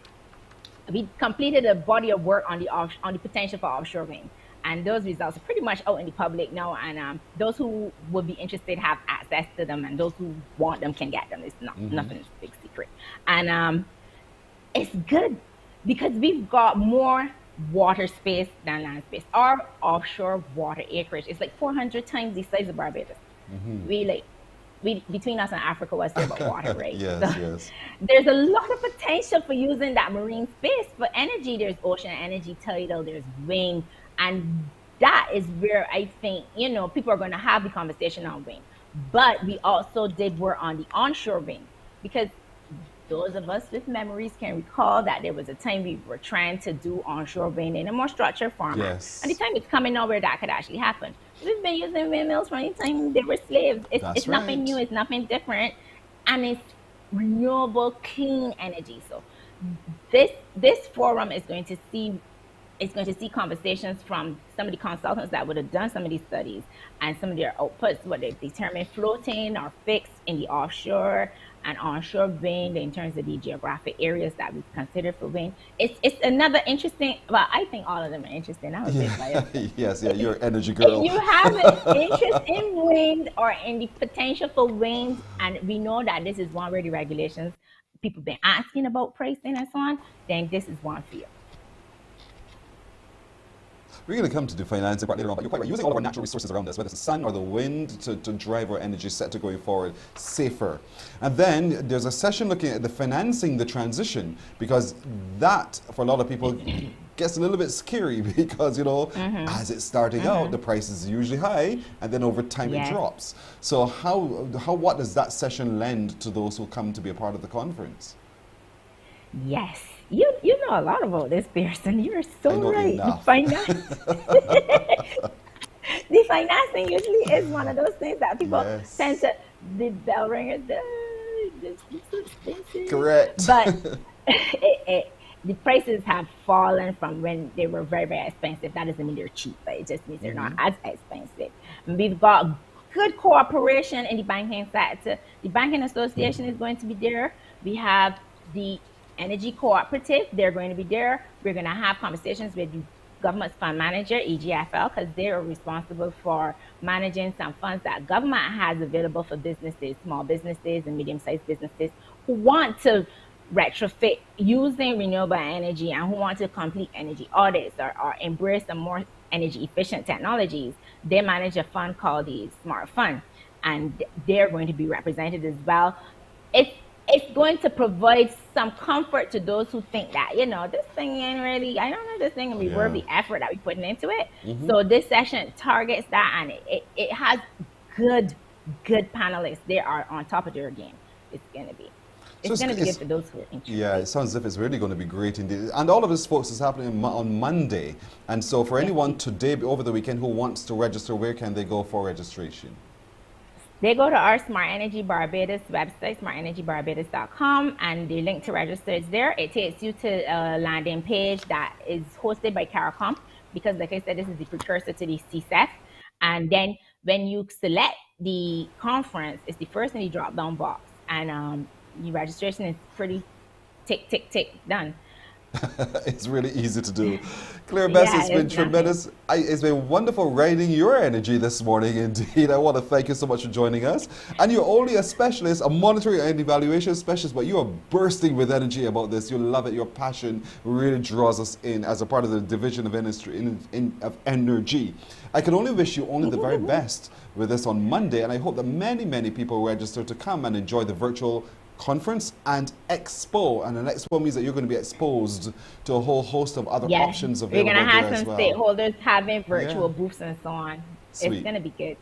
completed a body of work on the potential for offshore wind, and those results are pretty much out in the public now. And those who would be interested have access to them, and those who want them can get them. It's not nothing's a big secret, and it's good because we've got more water space than land space. Our offshore water acreage is like 400 times the size of Barbados. We between us and Africa was there about water, right? Yes, So yes. there's a lot of potential for using that marine space for energy. There's ocean energy, tidal, there's wind, and that is where I think people are going to have the conversation on wind. But we also did work on the onshore wind because those of us with memories can recall that there was a time we were trying to do onshore wind in a more structured format. Yes. And the time is coming now where that could actually happen. We've been using windmills from the time they were slaves. It's nothing new, it's nothing different, and it's renewable, clean energy. So this forum is going to see conversations from some of the consultants that would have done some of these studies and some of their outputs, what they determine floating or fixed in the offshore and onshore wind in terms of the geographic areas that we consider for wind. It's another interesting, well, I think all of them are interesting. I would say biased. Yes, yeah, you're an energy girl. If you have an interest in wind or in the potential for wind, and we know that this is one where the regulations, people have been asking about pricing and so on, then this is one for you. We're going to come to the financing part later on, but you're quite right. Using all of our natural resources around us, whether it's the sun or the wind, to drive our energy sector going forward safer. And then there's a session looking at the financing the transition, because that, for a lot of people, gets a little bit scary because, as it's starting out, the price is usually high, and then over time it drops. So what does that session lend to those who come to be a part of the conference? Yes. You know a lot about this, Pearson. You're so right. Enough. The financing usually is one of those things that people tend to, the bell ringers, this is so expensive. Correct. But the prices have fallen from when they were very, very expensive. That doesn't mean they're cheap, but it just means they're not as expensive. And we've got good cooperation in the banking sector. The Banking Association is going to be there. We have the Energy Cooperative, they're going to be there. We're going to have conversations with the government's fund manager, EGFL, because they are responsible for managing some funds that government has available for businesses, small businesses and medium-sized businesses who want to retrofit using renewable energy and who want to complete energy audits or embrace some more energy efficient technologies. They manage a fund called the Smart Fund, and they're going to be represented as well. It's going to provide some comfort to those who think that, this thing ain't really, I don't know, this thing will be worth the effort that we're putting into it. So this session targets that, and it has good panelists. They are on top of their game. It's going to be good for those who are interested. Yeah, it sounds as if it's really going to be great indeed. And all of this, folks, is happening on Monday. And so for anyone today, over the weekend, who wants to register, where can they go for registration? They go to our Smart Energy Barbados website, smartenergybarbados.com, and the link to register is there. It takes you to a landing page that is hosted by CARICOM, because like I said, this is the precursor to the CSEF. And then when you select the conference, it's the first in the drop-down box. And the registration is pretty tick, tick, tick, done. It's really easy to do. Claire Bess, it's been tremendous. It's been wonderful riding your energy this morning indeed. I want to thank you so much for joining us. And you're only a specialist, a monitoring and evaluation specialist, but you are bursting with energy about this. You love it. Your passion really draws us in as a part of the Division of Energy. I can only wish you only the very best with this on Monday, and I hope that many, many people register to come and enjoy the virtual conference and expo. And an expo means that you're going to be exposed to a whole host of other options available there as well. We're going to have some stakeholders having virtual booths and so on. Sweet. It's going to be good.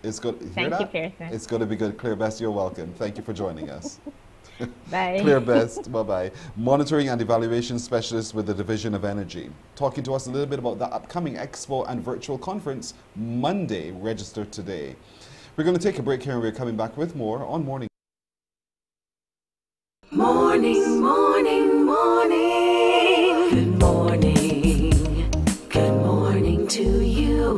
It's good. Thank you, Pearson. It's going to be good. Claire Best, you're welcome. Thank you for joining us. Bye. Claire Best, bye-bye. Monitoring and Evaluation Specialist with the Division of Energy. Talking to us a little bit about the upcoming expo and virtual conference Monday. Register today. We're going to take a break here and we're coming back with more on Morning. Morning, morning, morning. Good morning. Good morning to you.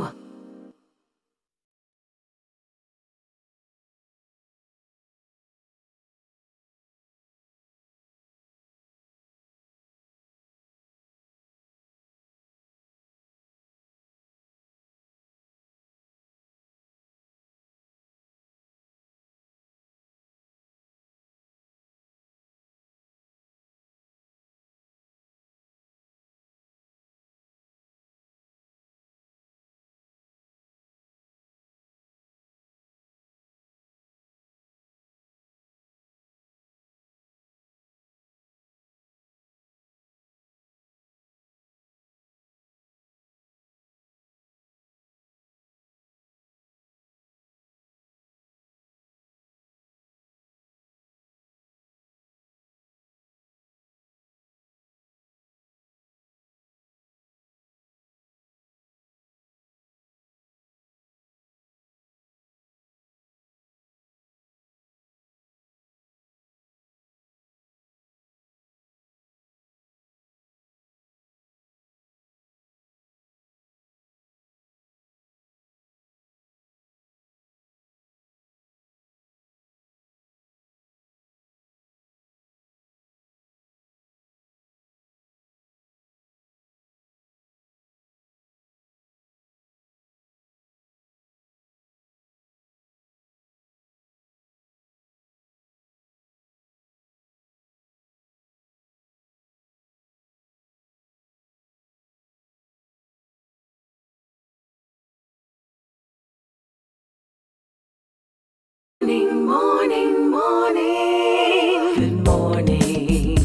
morning, morning. Good morning.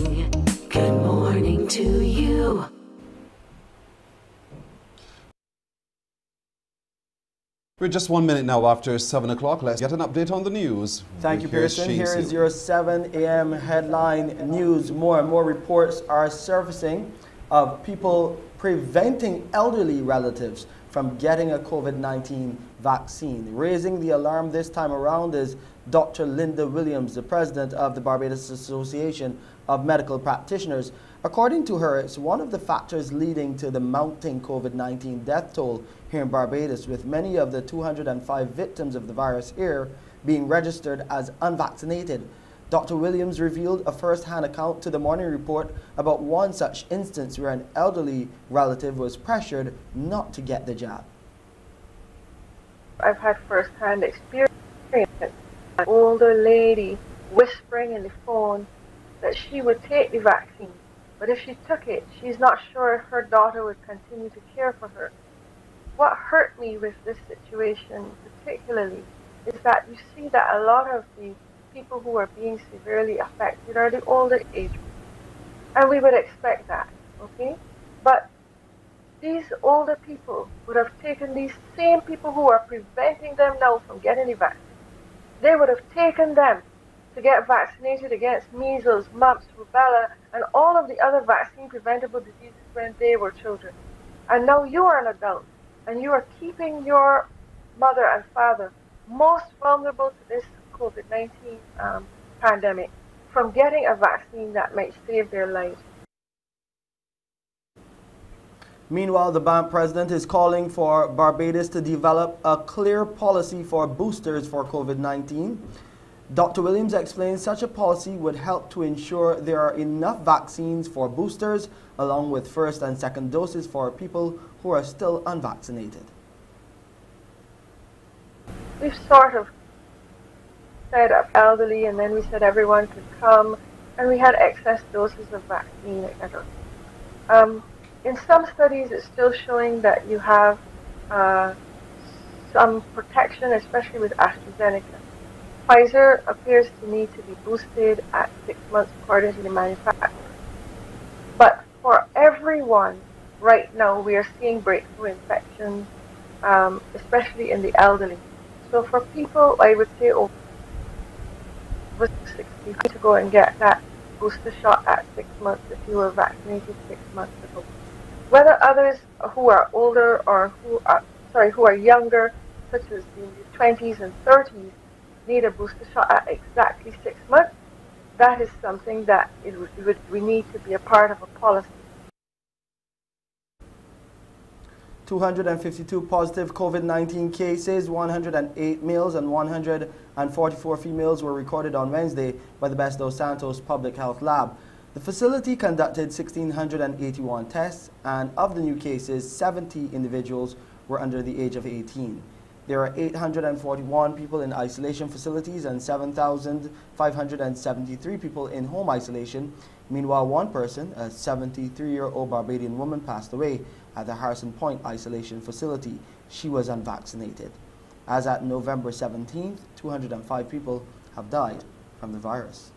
Good morning to you. We're just 1 minute now after 7 o'clock. Let's get an update on the news. Thank you, Here's Pearson. Shane Here is Seale. your 7 a.m. headline news. More and more reports are surfacing of people preventing elderly relatives from getting a COVID-19 vaccine. Raising the alarm this time around is Dr. Linda Williams, the president of the Barbados Association of Medical Practitioners. According to her, it's one of the factors leading to the mounting COVID-19 death toll here in Barbados, with many of the 205 victims of the virus here being registered as unvaccinated. Dr. Williams revealed a first-hand account to the Morning Report about one such instance where an elderly relative was pressured not to get the jab. I've had first-hand experience. An older lady whispering in the phone that she would take the vaccine, but if she took it, she's not sure if her daughter would continue to care for her. What hurt me with this situation particularly is that you see that a lot of the people who are being severely affected are the older age group. And we would expect that, okay? But these older people would have taken these same people who are preventing them now from getting the vaccine. They would have taken them to get vaccinated against measles, mumps, rubella, and all of the other vaccine-preventable diseases when they were children. And now you are an adult, and you are keeping your mother and father most vulnerable to this COVID-19 pandemic from getting a vaccine that might save their lives. Meanwhile, the bank president is calling for Barbados to develop a clear policy for boosters for COVID-19. Dr. Williams explains such a policy would help to ensure there are enough vaccines for boosters, along with first and second doses for people who are still unvaccinated. We've sort of said up elderly, and then we said everyone could come, and we had excess doses of vaccine, etc. In some studies, it's still showing that you have some protection, especially with AstraZeneca. Pfizer appears to need to be boosted at 6 months according to the manufacturer. But for everyone, right now we are seeing breakthrough infections, especially in the elderly. So for people, I would say over 60 to go and get that booster shot at 6 months if you were vaccinated 6 months ago. Whether others who are older or who are younger, such as in the 20s and 30s, need a booster shot at exactly 6 months, that is something that we need to be a part of a policy. 252 positive COVID-19 cases, 108 males and 144 females were recorded on Wednesday by the Best dos Santos Public Health Lab. The facility conducted 1,681 tests, and of the new cases, 70 individuals were under the age of 18. There are 841 people in isolation facilities and 7,573 people in home isolation. Meanwhile, one person, a 73-year-old Barbadian woman, passed away at the Harrison Point isolation facility. She was unvaccinated. As at November 17th, 205 people have died from the virus.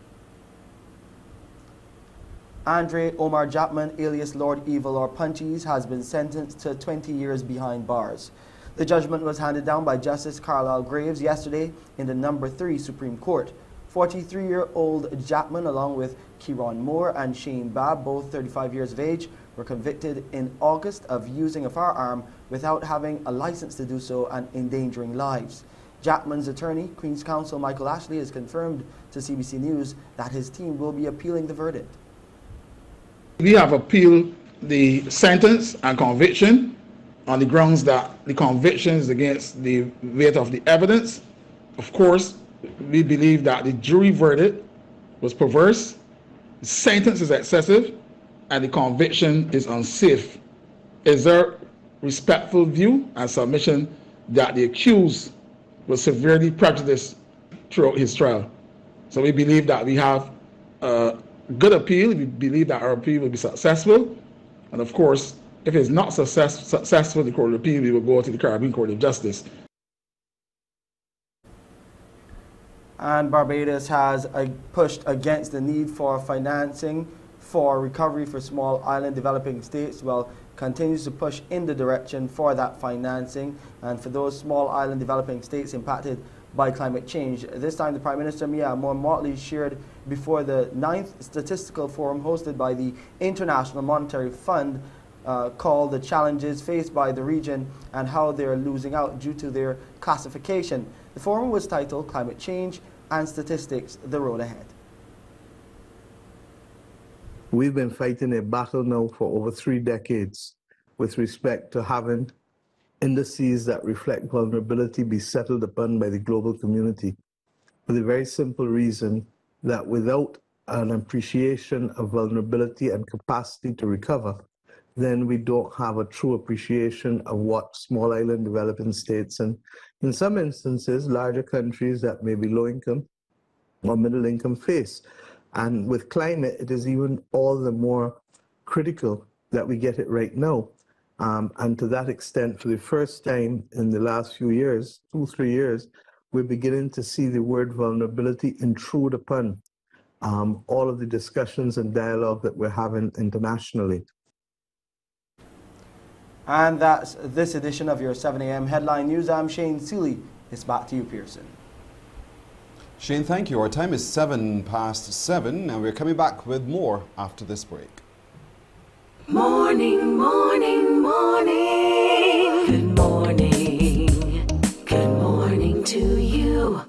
Andre Omar Japman, alias Lord Evil or Punchies, has been sentenced to 20 years behind bars. The judgment was handed down by Justice Carlisle Graves yesterday in the No. 3 Supreme Court. 43-year-old Japman, along with Kieron Moore and Shane Babb, both 35 years of age, were convicted in August of using a firearm without having a license to do so and endangering lives. Japman's attorney, Queen's Counsel Michael Ashley, has confirmed to CBC News that his team will be appealing the verdict. We have appealed the sentence and conviction on the grounds that the conviction is against the weight of the evidence. Of course, we believe that the jury verdict was perverse, the sentence is excessive, and the conviction is unsafe. It's our respectful view and submission that the accused was severely prejudiced throughout his trial. So we believe that we have a good appeal. We believe that our appeal will be successful. And of course, if it's not successful in the Court of Appeal, we will go to the Caribbean Court of Justice. And Barbados has pushed against the need for financing for recovery for small island developing states. Well, continues to push in the direction for that financing and for those small island developing states impacted by climate change. This time the Prime Minister Mia Motley shared before the 9th Statistical Forum hosted by the International Monetary Fund called the challenges faced by the region and how they're losing out due to their classification. The forum was titled Climate Change and Statistics, the Road Ahead. We've been fighting a battle now for over 3 decades with respect to having indices that reflect vulnerability be settled upon by the global community, for the very simple reason that without an appreciation of vulnerability and capacity to recover, then we don't have a true appreciation of what small island developing states and in some instances larger countries that may be low income or middle income face. And with climate, it is even all the more critical that we get it right now. And to that extent, for the first time in the last few years, 2-3 years, we're beginning to see the word vulnerability intrude upon all of the discussions and dialogue that we're having internationally. And that's this edition of your 7 a.m. Headline News. I'm Shane Seeley. It's back to you, Pearson. Shane, thank you. Our time is 7:07, and we're coming back with more after this break. Morning, morning, morning. Good morning. Good morning to you.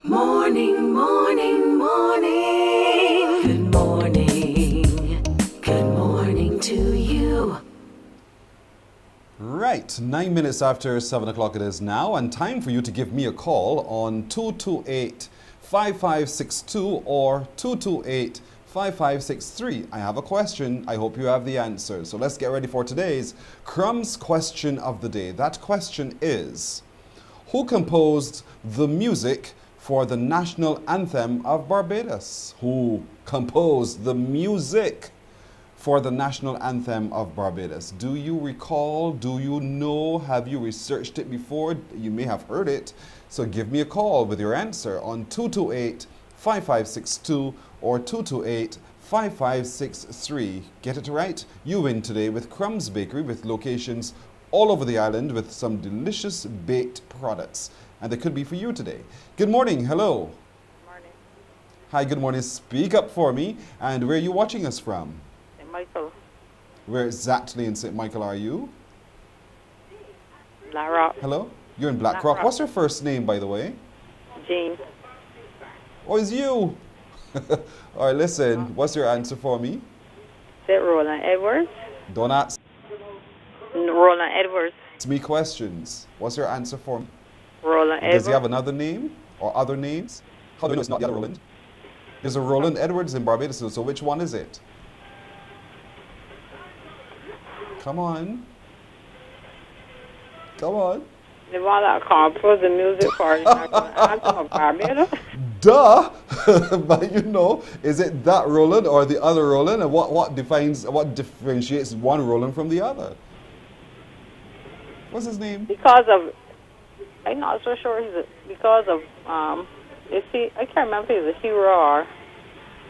Morning, morning, morning. Good morning. Good morning to you. Right, 9 minutes after 7 o'clock it is now, and time for you to give me a call on 228-5562 or 228-5563. I have a question. I hope you have the answer. So let's get ready for today's Crumbs question of the day. That question is, who composed the music for the national anthem of Barbados? Who composed the music for the national anthem of Barbados? Do you recall? Do you know? Have you researched it before? You may have heard it. So give me a call with your answer on 228-5562 or 228-5563. Get it right? You win today with Crumbs Bakery, with locations all over the island with some delicious baked products. And they could be for you today. Good morning. Hello. Good morning. Hi, good morning. Speak up for me. And where are you watching us from? St. Michael. Where exactly in St. Michael are you? Blackrock. Hello? You're in Blackrock. What's your first name, by the way? Jean. Oh, it's you. All right, listen. What's your answer for me? Is it Roland Edwards? Don't ask Roland Edwards. me questions. What's your answer for me? Roland Edwards. Does he have another name or other names? How do you know it's not the other Roland? There's a Roland Edwards in Barbados, so which one is it? Come on. Come on. The one that composed the music for the national anthem of Barbados. Duh! But you know, is it that Roland or the other Roland? And what differentiates one Roland from the other? What's his name? Because of, I'm not so sure because of, is he, I can't remember if he's a hero or.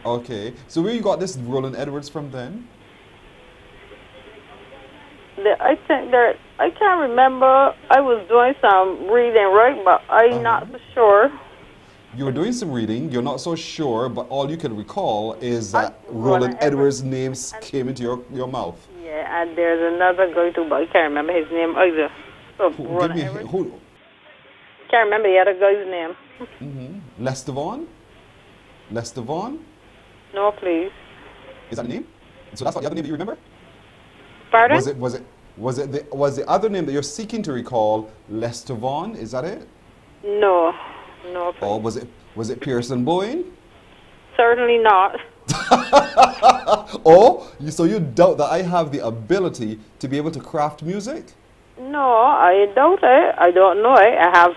Okay, so where you got this Roland Edwards from then? I think that, I can't remember, I was doing some reading, right, but I'm not so sure. You were doing some reading, you're not so sure, but all you can recall is that Roland Edwards' names came into your mouth. Yeah, and there's another guy too, but I can't remember his name either. So, Give me, who? Can't remember the other guy's name. Lester Vaughan? Lester Vaughan? No, please. Is that the name? So that's not the other name that you remember? Pardon? Was the other name that you're seeking to recall Lester Vaughan? Is that it? No, no. Please. Or was it Pearson Bowen? Certainly not. Oh, so you doubt that I have the ability to be able to craft music? No, I doubt it. I don't know it. I have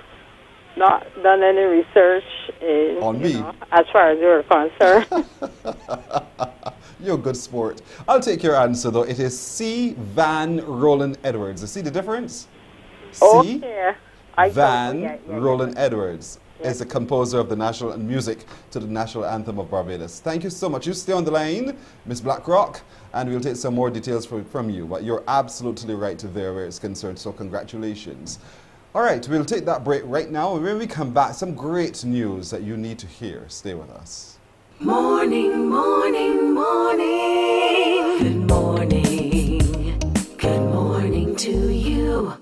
not done any research on me, as far as you're concerned. You're a good sport. I'll take your answer though. It is C. Van Roland Edwards. See the difference? C. Van Roland Edwards is the composer of the national music to the national anthem of Barbados. Thank you so much. You stay on the line, Miss Blackrock, and we'll take some more details from you. But you're absolutely right to there where it's concerned, so congratulations. All right, we'll take that break right now, and when we come back, some great news that you need to hear. Stay with us. Morning, morning, morning. Good morning. Good morning to you.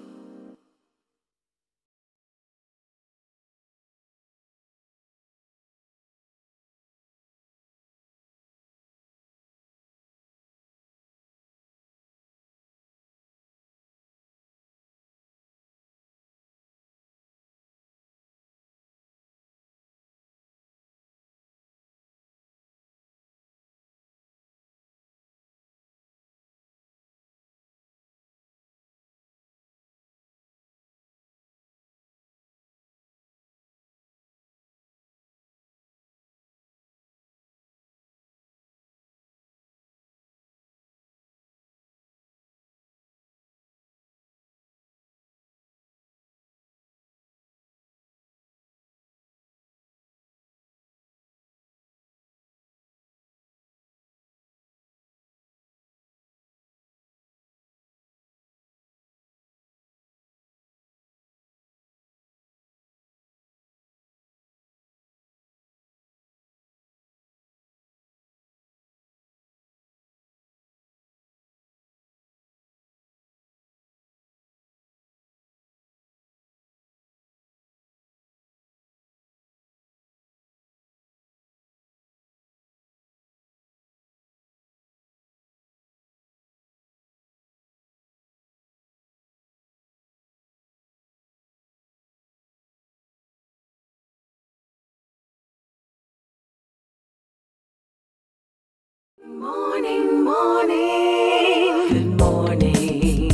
Morning, morning. Good morning.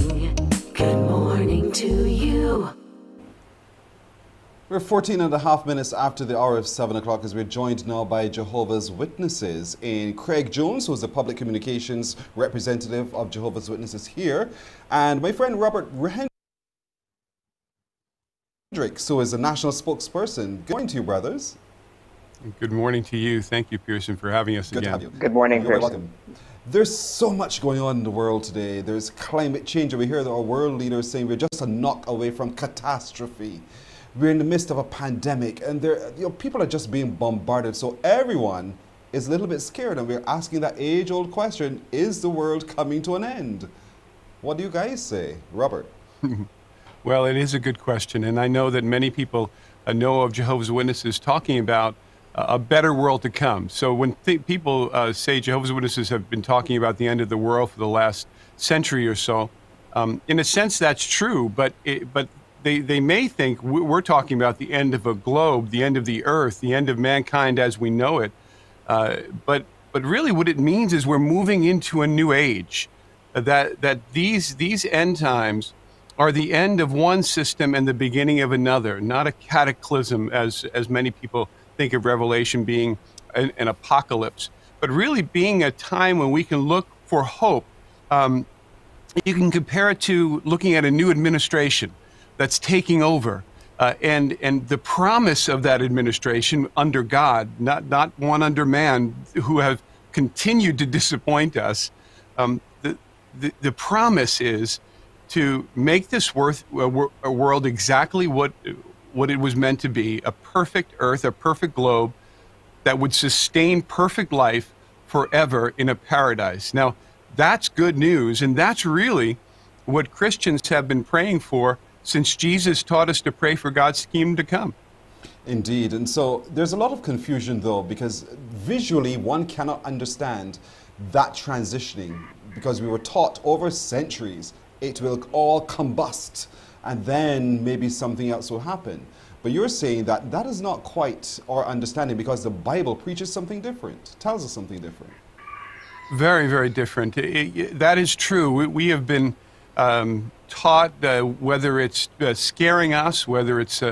Good morning to you. We're 14.5 minutes after the hour of 7 o'clock as we're joined now by Jehovah's Witnesses in Craig Jones, who's the public communications representative of Jehovah's Witnesses here, and my friend Robert Hendricks, who is the national spokesperson. Good morning to you, brothers. Good morning to you. Thank you, Pearson, for having us again. Good to have you. Good morning, You're Pearson. welcome. There's so much going on in the world today. There's climate change, and we hear that our world leaders saying we're just a knock away from catastrophe. We're in the midst of a pandemic, and people are just being bombarded. So everyone is a little bit scared, and we're asking that age-old question: is the world coming to an end? What do you guys say, Robert? Well, it is a good question, and I know that many people know of Jehovah's Witnesses talking about a better world to come. So when people say Jehovah's Witnesses have been talking about the end of the world for the last century or so, in a sense that's true, but they may think we're talking about the end of a globe, the end of the earth, the end of mankind as we know it. But really what it means is we're moving into a new age, that these end times are the end of one system and the beginning of another, not a cataclysm as many people think of Revelation being an apocalypse, but really being a time when we can look for hope. You can compare it to looking at a new administration that's taking over, and the promise of that administration under God, not one under man, who have continued to disappoint us. The promise is to make this a world exactly what it was meant to be, a perfect earth, a perfect globe that would sustain perfect life forever in a paradise. Now, that's good news, and that's really what Christians have been praying for since Jesus taught us to pray for God's kingdom to come. Indeed, and so there's a lot of confusion though, because visually one cannot understand that transitioning, because we were taught over centuries it will all combust and then maybe something else will happen. But you're saying that that is not quite our understanding, because the Bible preaches something different, tells us something different. Very, very different. That is true. We have been taught, whether it's scaring us, whether it's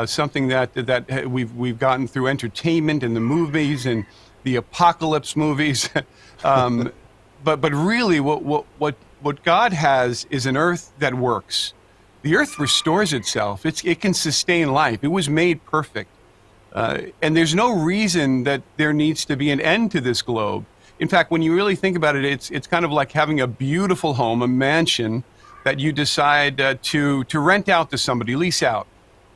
something that we've gotten through entertainment and the movies and the apocalypse movies, but really what God has is an earth that works. The earth restores itself. It can sustain life. It was made perfect, and there's no reason that there needs to be an end to this globe. In fact, when you really think about it, it's kind of like having a beautiful home, a mansion that you decide to rent out to somebody, lease out,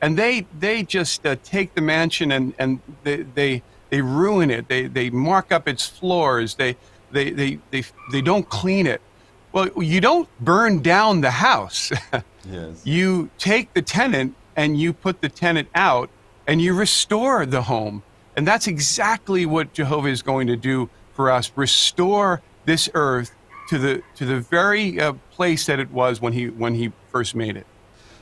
and they just take the mansion and they ruin it. They mark up its floors. They don't clean it. Well, you don't burn down the house. Yes. You take the tenant and you put the tenant out and you restore the home, and that's exactly what Jehovah is going to do for us. Restore this earth to the very place that it was when he first made it.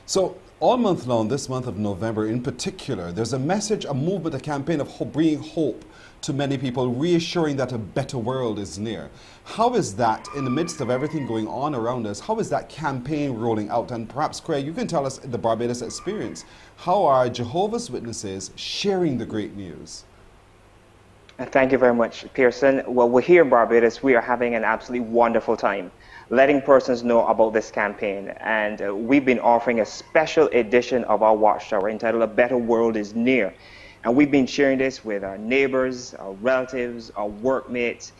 So all month long, this month of November in particular, there's a message, a movement, a campaign of hope, bringing hope to many people, reassuring that a better world is near. How is that, in the midst of everything going on around us, how is that campaign rolling out? And perhaps, Craig, you can tell us the Barbados experience. How are Jehovah's Witnesses sharing the great news? Thank you very much, Pearson. Well, we're here in Barbados. We are having an absolutely wonderful time letting persons know about this campaign. And we've been offering a special edition of our Watchtower entitled A Better World is Near. And we've been sharing this with our neighbors, our relatives, our workmates.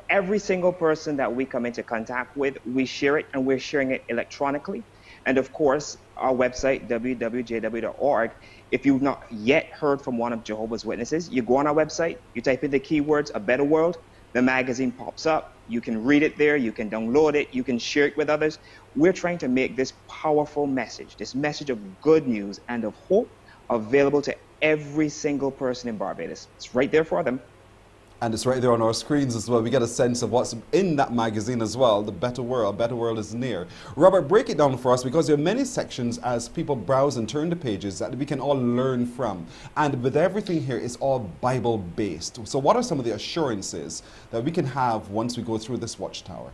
Every single person that we come into contact with, we share it, and we're sharing it electronically. And of course, our website, www.jw.org. If you've not yet heard from one of Jehovah's Witnesses, you go on our website, you type in the keywords, A Better World, the magazine pops up. You can read it there, you can download it, you can share it with others. We're trying to make this powerful message, this message of good news and of hope, available to every single person in Barbados. It's right there for them. And it's right there on our screens as well. We get a sense of what's in that magazine as well. The better world is near. Robert, break it down for us, because there are many sections as people browse and turn the pages that we can all learn from. And with everything here, it's all Bible-based. So what are some of the assurances that we can have once we go through this Watchtower?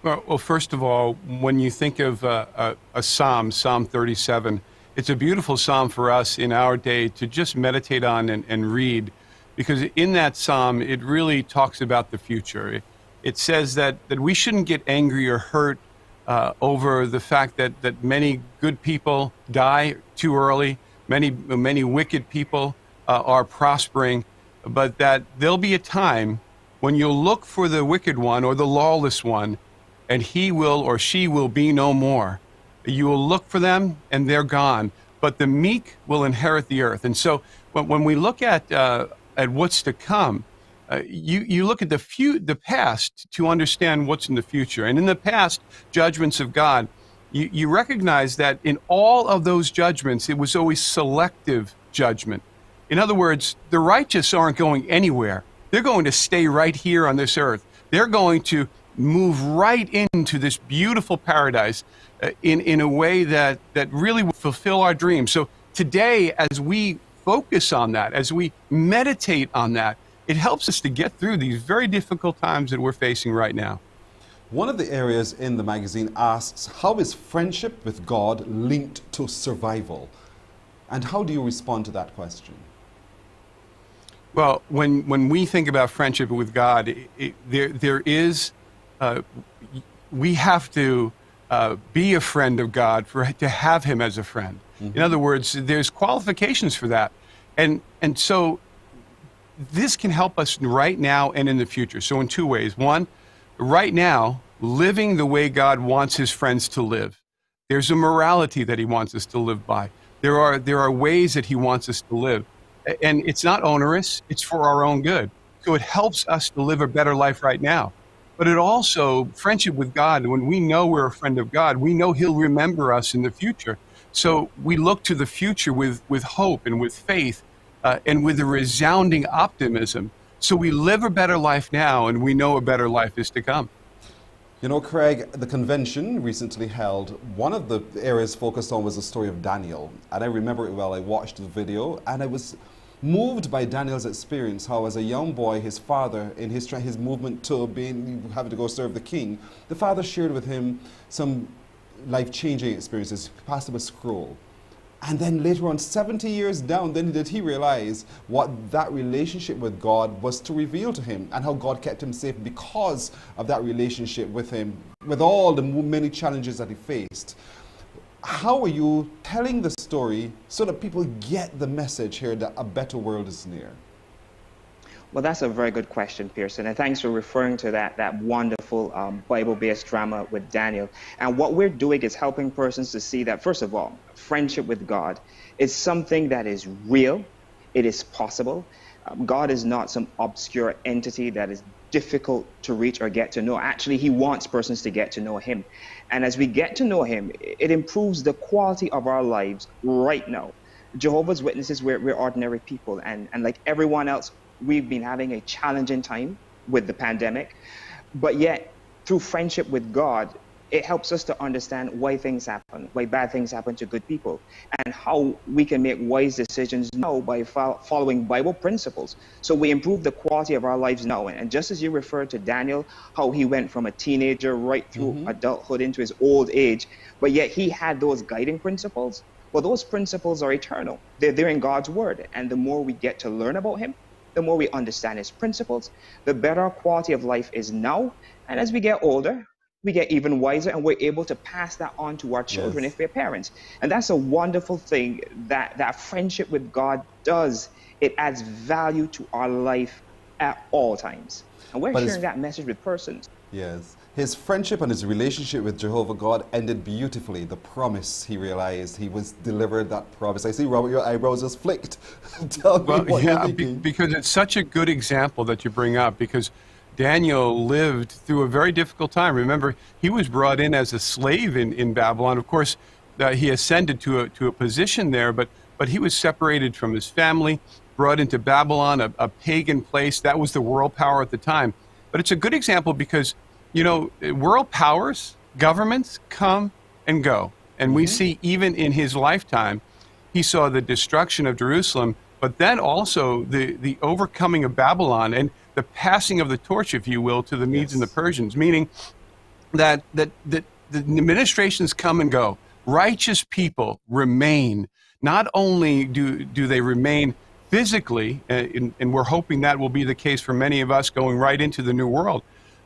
Well, first of all, when you think of a psalm, Psalm 37, it's a beautiful psalm for us in our day to just meditate on and read. Because in that psalm, it really talks about the future. It says that we shouldn't get angry or hurt over the fact that many good people die too early, many wicked people are prospering, but that there'll be a time when you'll look for the wicked one or the lawless one, and he will or she will be no more. You will look for them, and they're gone. But the meek will inherit the earth. And so when we look at what's to come, you look at the past to understand what's in the future. And in the past judgments of God, you recognize that in all of those judgments, it was always selective judgment. In other words, the righteous aren't going anywhere. They're going to stay right here on this earth. They're going to move right into this beautiful paradise in a way that really will fulfill our dreams. So today, as we focus on that, as we meditate on that, it helps us to get through these very difficult times that we're facing right now. One of the areas in the magazine asks, how is friendship with God linked to survival? And how do you respond to that question? Well, when we think about friendship with God, we have to be a friend of God to have Him as a friend. Mm-hmm. In other words, there's qualifications for that. And so this can help us right now and in the future. So in two ways. One, right now, living the way God wants His friends to live. There's a morality that He wants us to live by. There are ways that He wants us to live. And it's not onerous, it's for our own good. So it helps us to live a better life right now. But it also, friendship with God, when we know we're a friend of God, we know He'll remember us in the future. So we look to the future with hope and with faith and with a resounding optimism. So we live a better life now, and we know a better life is to come. You know, Craig, the convention recently held, one of the areas focused on was the story of Daniel. And I remember it well. I watched the video, and I was moved by Daniel's experience, how as a young boy, his father, in his movement to having to go serve the king, the father shared with him some life-changing experiences. He passed him a scroll. And then later on, 70 years down, then did he realize what that relationship with God was to reveal to him, and how God kept him safe because of that relationship with him, with all the many challenges that he faced. How are you telling the story so that people get the message here that a better world is near? Well, that's a very good question, Pearson, and thanks for referring to that wonderful Bible-based drama with Daniel. And what we're doing is helping persons to see that, first of all, friendship with God is something that is real, it is possible. God is not some obscure entity that is difficult to reach or get to know. Actually, He wants persons to get to know Him. And as we get to know Him, it improves the quality of our lives right now. Jehovah's Witnesses, we're ordinary people, and like everyone else, we've been having a challenging time with the pandemic, but yet through friendship with God, it helps us to understand why things happen, why bad things happen to good people, and how we can make wise decisions now by following Bible principles. So we improve the quality of our lives now. And just as you referred to Daniel, how he went from a teenager right through adulthood into his old age, but yet he had those guiding principles. Well, those principles are eternal. They're in God's word. And the more we get to learn about Him, the more we understand His principles, the better our quality of life is now. And as we get older, we get even wiser, and we're able to pass that on to our children if we're parents. And that's a wonderful thing that friendship with God does. It adds value to our life at all times. And we're sharing that message with persons. Yes. His friendship and his relationship with Jehovah God ended beautifully. The promise, he realized, he was delivered that promise. I see, Robert, your eyebrows just flicked. Tell me what you're thinking. Because it's such a good example that you bring up, because Daniel lived through a very difficult time. Remember, he was brought in as a slave in Babylon. Of course, he ascended to a position there, but he was separated from his family, brought into Babylon, a pagan place. That was the world power at the time. But it's a good example because, you know, world powers, governments come and go. And we see even in his lifetime, he saw the destruction of Jerusalem, but then also the overcoming of Babylon and the passing of the torch, if you will, to the Medes and the Persians, meaning that the administrations come and go. Righteous people remain. Not only do they remain physically, and we're hoping that will be the case for many of us going right into the new world,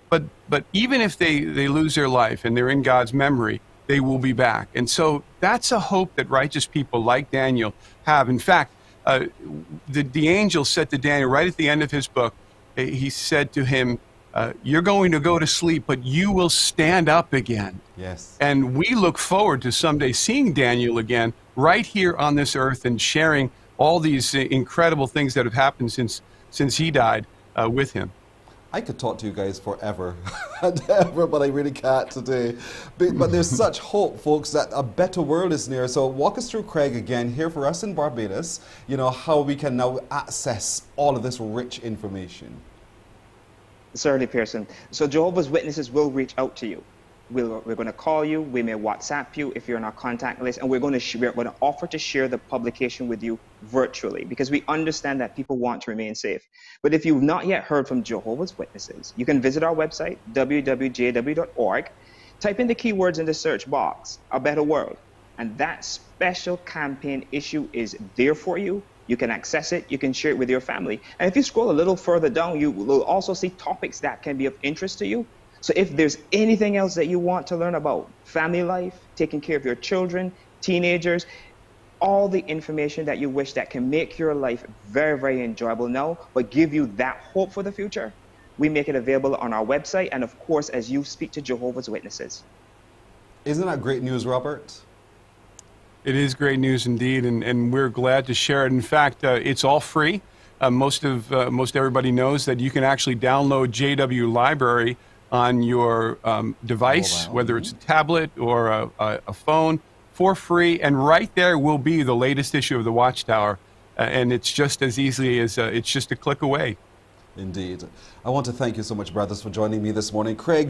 but even if they lose their life and they're in God's memory, they will be back. And so that's a hope that righteous people like Daniel have. In fact, the angel said to Daniel right at the end of his book, he said to him, you're going to go to sleep, but you will stand up again. Yes. And we look forward to someday seeing Daniel again right here on this earth and sharing all these incredible things that have happened since he died with him. I could talk to you guys forever and ever, but I really can't today. But there's such hope, folks, that a better world is near. So walk us through, Craig, again, here for us in Barbados, you know, how we can now access all of this rich information. Certainly, Pearson. So Jehovah's Witnesses will reach out to you. we're going to call you, we may WhatsApp you if you're on our contact list, and we're going to offer to share the publication with you virtually, because we understand that people want to remain safe. But if you've not yet heard from Jehovah's Witnesses, you can visit our website, www.jw.org, type in the keywords in the search box, A Better World, and that special campaign issue is there for you. You can access it, you can share it with your family. And if you scroll a little further down, you will also see topics that can be of interest to you. So if there's anything else that you want to learn about family life, taking care of your children, teenagers, all the information that you wish that can make your life very, very enjoyable now, but give you that hope for the future, we make it available on our website, and of course, as you speak to Jehovah's Witnesses. Isn't that great news, Robert? It is great news indeed, and we're glad to share it. In fact, it's all free. Most everybody knows that you can actually download JW Library on your device, whether it's a tablet or a phone, for free. And right there will be the latest issue of the Watchtower. And it's just as easy as it's just a click away. Indeed. I want to thank you so much, brothers, for joining me this morning. Craig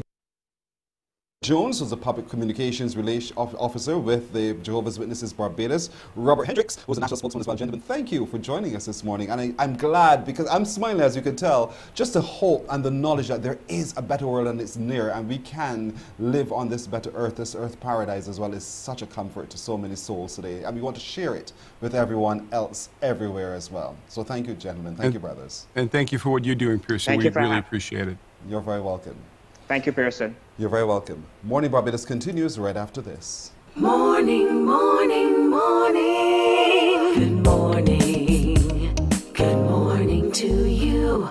Jones was a public communications relations officer with the Jehovah's Witnesses Barbados. Robert Hendricks was a national spokesman as well. Gentlemen, thank you for joining us this morning. And I'm glad, because I'm smiling, as you can tell, just the hope and the knowledge that there is a better world and it's near, and we can live on this better earth, this earth paradise as well, is such a comfort to so many souls today. And we want to share it with everyone else everywhere as well. So thank you, gentlemen. Thank you, brothers. And thank you for what you're doing, Pearson. We really appreciate it. You're very welcome. Thank you, Pearson. You're very welcome. Morning Barbados continues right after this. Morning, morning, morning. Good morning. Good morning to you.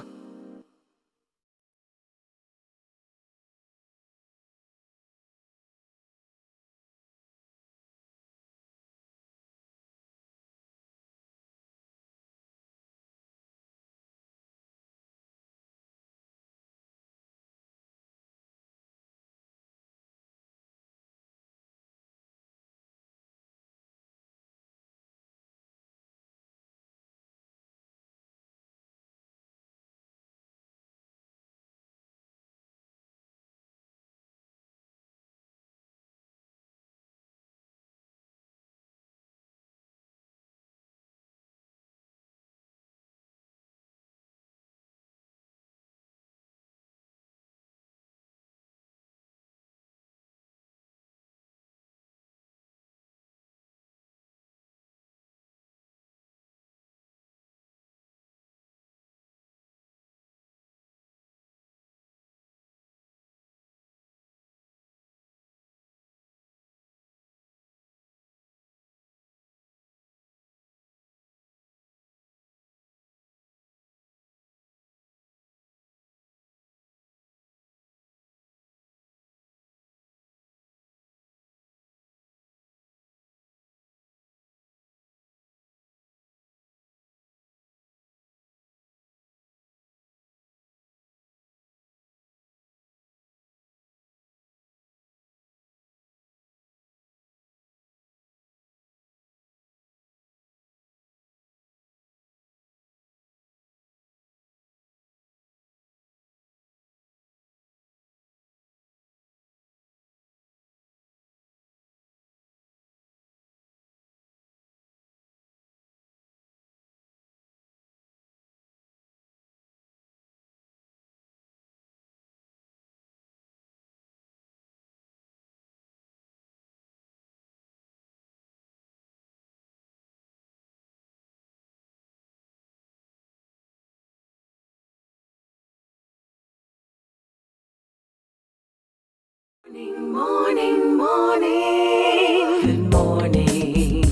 Morning, morning, morning. Good morning.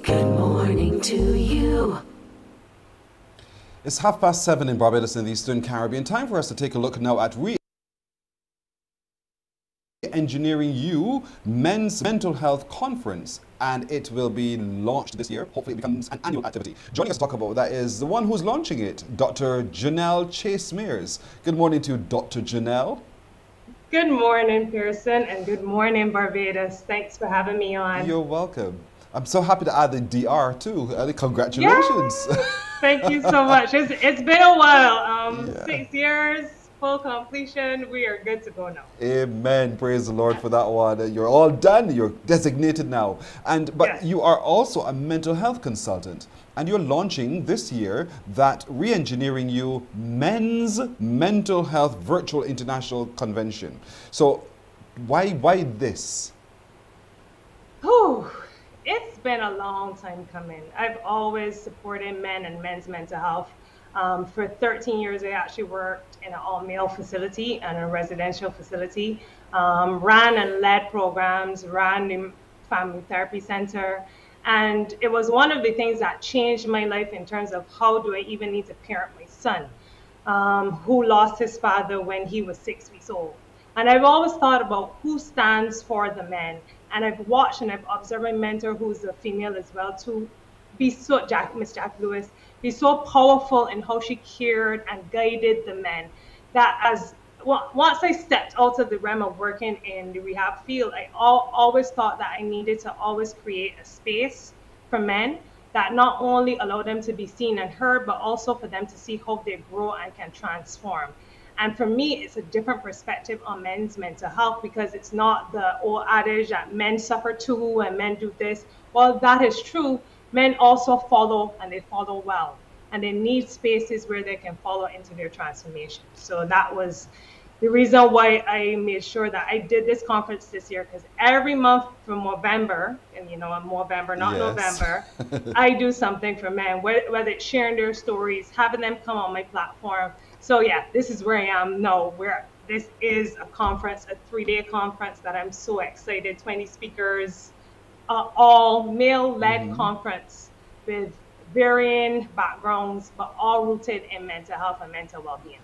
Good morning to you. It's 7:30 in Barbados in the Eastern Caribbean. Time for us to take a look now at Engineering You Men's Mental Health Conference, and it will be launched this year. Hopefully it becomes an annual activity. Joining us to talk about that is the one who's launching it, Dr. Janelle Chase-Mears. Good morning to Dr. Janelle. Good morning, Pearson, and good morning, Barbados. Thanks for having me on. You're welcome. I'm so happy to add the DR too. Congratulations. Yes. Thank you so much. It's been a while. 6 years full completion. We are good to go now. Amen. Praise the Lord for that one. You're all done. You're designated now. But you are also a mental health consultant. And you're launching this year that Re-Engineering You Men's Mental Health Virtual International Convention. So why this? Whew. It's been a long time coming. I've always supported men and men's mental health. For 13 years, I actually worked in an all-male facility and a residential facility, ran and led programs, ran the family therapy center. And it was one of the things that changed my life in terms of how do I even need to parent my son, who lost his father when he was 6 weeks old. And I've always thought about who stands for the men. And I've watched and I've observed my mentor, who's a female as well, to be so, Miss Jack Lewis, be so powerful in how she cared and guided the men. That once I stepped out of the realm of working in the rehab field, I always thought that I needed to always create a space for men that not only allow them to be seen and heard, but also for them to see how they grow and can transform. And for me, it's a different perspective on men's mental health, because it's not the old adage that men suffer too and men do this. Well, that is true. Men also follow, and they follow well. And they need spaces where they can follow into their transformation. So that was the reason why I made sure that I did this conference this year, because every month from November, and November, not November, I do something for men, whether it's sharing their stories, having them come on my platform. So yeah, this is where I am now, where this is a conference, a 3-day conference that I'm so excited, 20 speakers, all male-led conference with varying backgrounds, but all rooted in mental health and mental well-being.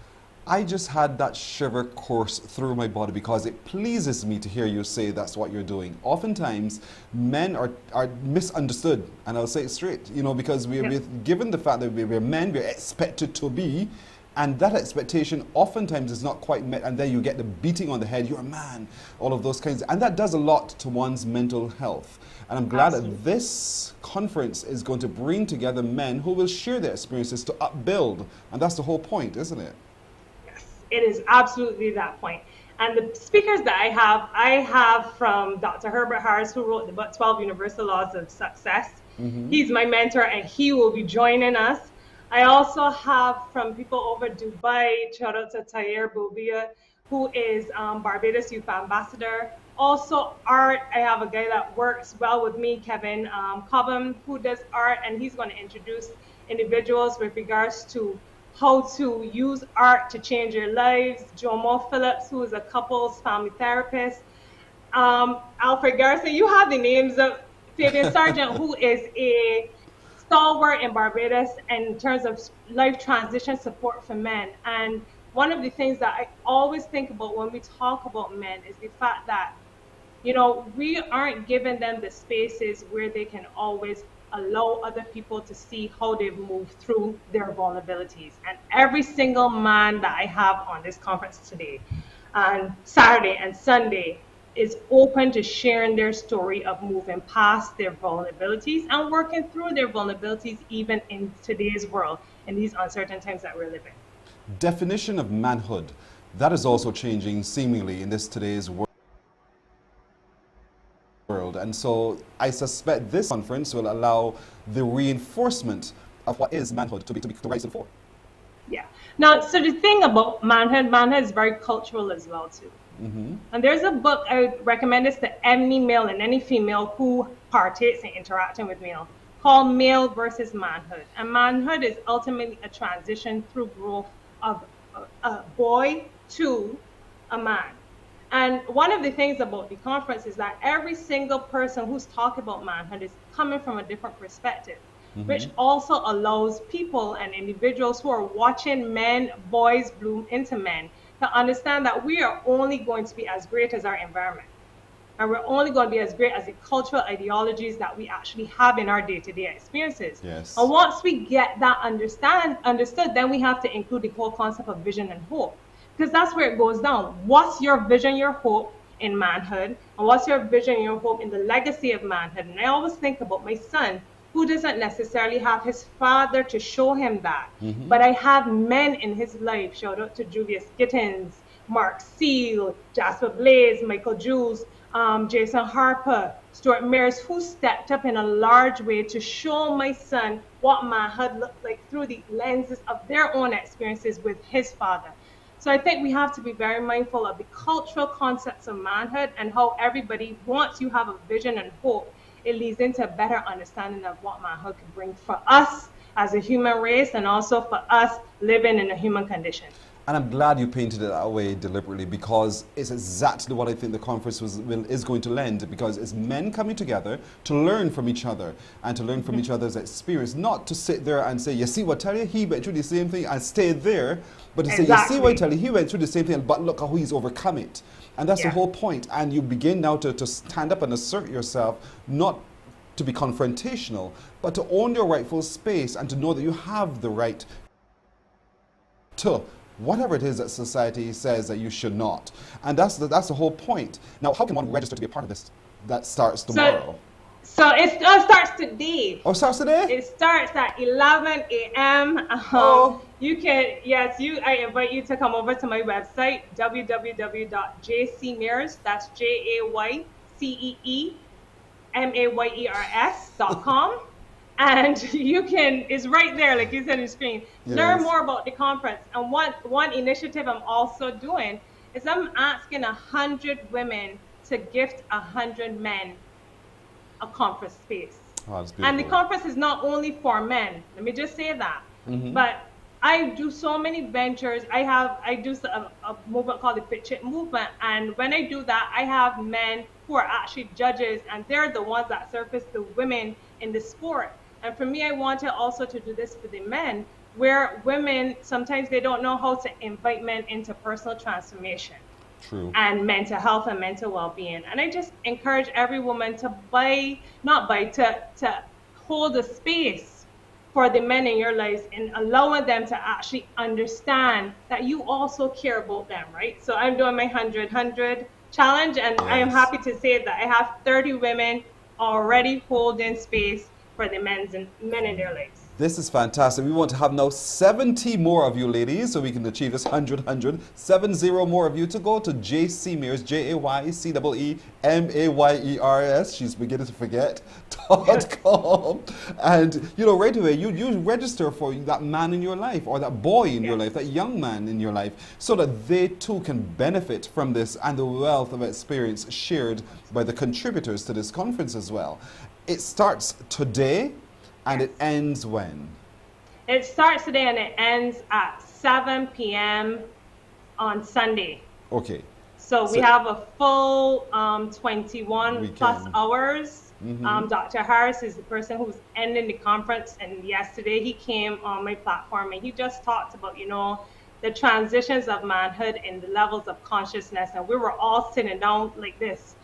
I just had that shiver course through my body, because it pleases me to hear you say that's what you're doing. Oftentimes, men are misunderstood, and I'll say it straight, because we're given the fact that we're men, we're expected to be, and that expectation oftentimes is not quite met, and then you get the beating on the head, you're a man, all of those kinds, and that does a lot to one's mental health. And I'm glad that this conference is going to bring together men who will share their experiences to upbuild, and that's the whole point, isn't it? Yes, it is absolutely that point. And the speakers that I have from Dr. Herbert Harris, who wrote the book 12 Universal Laws of Success. He's my mentor, and he will be joining us. I also have from people over Dubai, shout out to Tayer Bobia, who is Barbados Youth Ambassador. Also art, I have a guy that works well with me, Kevin Cobham, who does art, and he's going to introduce individuals with regards to how to use art to change your lives. Jomo Phillips, who is a couples family therapist. Alfred Garcia, you have the names of Fabian Sargent, who is a stalwart in Barbados in terms of life transition support for men. And one of the things that I always think about when we talk about men is the fact that, we aren't giving them the spaces where they can always allow other people to see how they've moved through their vulnerabilities. And every single man that I have on this conference today, on Saturday and Sunday, is open to sharing their story of moving past their vulnerabilities and working through their vulnerabilities even in today's world, in these uncertain times that we're living. Definition of manhood, that is also changing seemingly in this today's world. And so I suspect this conference will allow the reinforcement of what is manhood to rise to the fore. Yeah. Now, so the thing about manhood is very cultural as well too. And there's a book I would recommend this to any male and any female who partakes in interacting with male, called Male versus Manhood. And manhood is ultimately a transition through growth of a boy to a man. And one of the things about the conference is that every single person who's talking about manhood is coming from a different perspective, which also allows people and individuals who are watching men, boys bloom into men, to understand that we are only going to be as great as our environment. And we're only going to be as great as the cultural ideologies that we actually have in our day-to-day experiences. Yes. And once we get that understood, then we have to include the whole concept of vision and hope. Because that's where it goes down. What's your vision, your hope in manhood? And what's your vision, your hope in the legacy of manhood? And I always think about my son, who doesn't necessarily have his father to show him that. Mhm. But I have men in his life, shout out to Julius Gittins, Mark Seal, Jasper Blaze, Michael Jules, Jason Harper, Stuart Mears, who stepped up in a large way to show my son what manhood looked like through the lenses of their own experiences with his father. So I think we have to be very mindful of the cultural concepts of manhood and how everybody, once you have a vision and hope, it leads into a better understanding of what manhood can bring for us as a human race and also for us living in a human condition. And I'm glad you painted it that way deliberately, because it's exactly what I think the conference is going to lend, because it's men coming together to learn from each other and to learn from each other's experience, not to sit there and say, you see what I tell you, he went through the same thing, and stay there, but to say, you see what I tell you, he went through the same thing, but look how he's overcome it. And that's the whole point. And you begin now to stand up and assert yourself, not to be confrontational, but to own your rightful space and to know that you have the right to whatever it is that society says that you should not. And that's the whole point. Now, how can one register to be a part of this? That starts tomorrow. So it starts today. Oh, it starts today? It starts at 11 a.m. You can, I invite you to come over to my website, www.jcmears, that's JAYCEEMAYERS.com. And you can, it's right there, like you said on the screen. Yes. Learn more about the conference. And one initiative I'm also doing is I'm asking 100 women to gift 100 men a conference space. Oh, that's and the beautiful. conference is not only for men. Let me just say that. Mhm. But I do so many ventures. I do a movement called the Pitch It movement. And when I do that, I have men who are actually judges, and they're the ones that surface the women in the sport. And for me, I wanted also to do this for the men, where women, sometimes they don't know how to invite men into personal transformation. True. And mental health and mental well-being. And I just encourage every woman to to hold a space for the men in your lives and allowing them to actually understand that you also care about them, right? So I'm doing my 100 challenge, and I am happy to say that I have 30 women already holding space for the men in their lives. This is fantastic. We want to have now 70 more of you ladies so we can achieve this 100. 70 more of you to go to JCMears, JAYCEEMAYERS, she's beginning to forget, .com. And, right away, you register for that man in your life, or that boy in your life, that young man in your life, so that they too can benefit from this and the wealth of experience shared by the contributors to this conference as well. It starts today. And it ends when? It starts today and it ends at 7 p.m. on Sunday. Okay. So we have a full 21 plus hours. Mm-hmm. Dr. Harris is the person who's ending the conference, and yesterday he came on my platform and he just talked about, the transitions of manhood and the levels of consciousness, and we were all sitting down like this.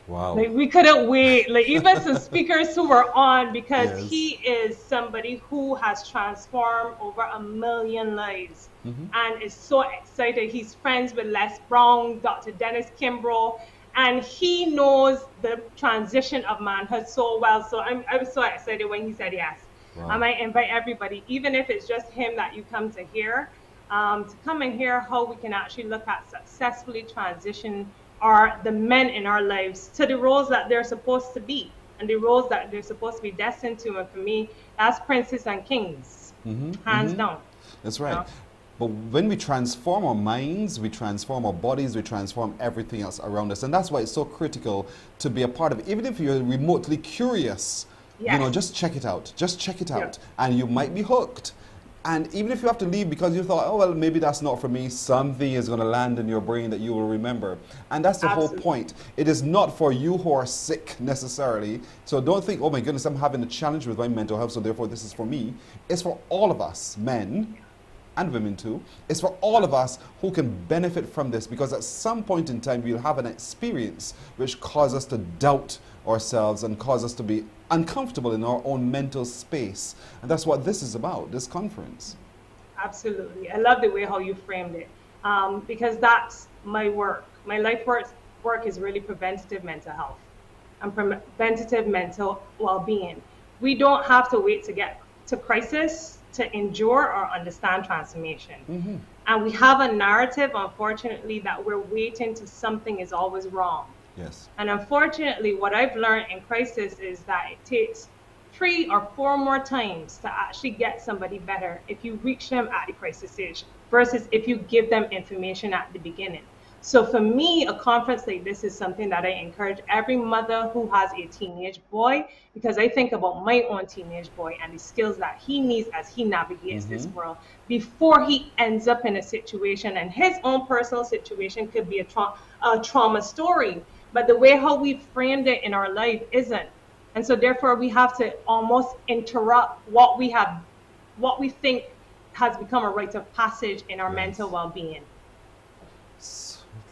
Wow. Like, we couldn't wait. Like, even some speakers who were on, because Yes. he is somebody who has transformed over 1 million lives. Mhm. And is so excited. He's friends with Les Brown, Dr. Dennis Kimbrough, and he knows the transition of manhood so well. So I was so excited when he said yes. Wow. I might invite everybody, even if it's just him that you come to hear, to come and hear how we can actually look at successfully transition the men in our lives to the roles that they're supposed to be and the roles that they're supposed to be destined to. And for me, that's princes and kings, hands down. That's right. But when we transform our minds, we transform our bodies, we transform everything else around us. And that's why it's so critical to be a part of it. Even if you're remotely curious, just check it out. Just check it out. And you might be hooked. And even if you have to leave because you thought, oh, well, maybe that's not for me, something is going to land in your brain that you will remember. And that's the whole point. It is not for you who are sick necessarily. So don't think, oh my goodness, I'm having a challenge with my mental health, so therefore this is for me. It's for all of us, men and women too. It's for all of us who can benefit from this, because at some point in time we'll have an experience which causes us to doubt ourselves and cause us to be uncomfortable in our own mental space. And that's what this is about, this conference. Absolutely. I love the way how you framed it, because that's my work. My life work is really preventative mental health and preventative mental well-being. We don't have to wait to get to crisis to endure or understand transformation. And we have a narrative, unfortunately, that we're waiting till something is always wrong. Yes. And unfortunately, what I've learned in crisis is that it takes 3 or 4 more times to actually get somebody better if you reach them at the crisis stage versus if you give them information at the beginning. So for me, a conference like this is something that I encourage every mother who has a teenage boy, because I think about my own teenage boy and the skills that he needs as he navigates this world before he ends up in a situation, and his own personal situation could be a trauma story, but the way how we framed it in our life isn't. And so therefore we have to almost interrupt what we think has become a rite of passage in our mental well-being.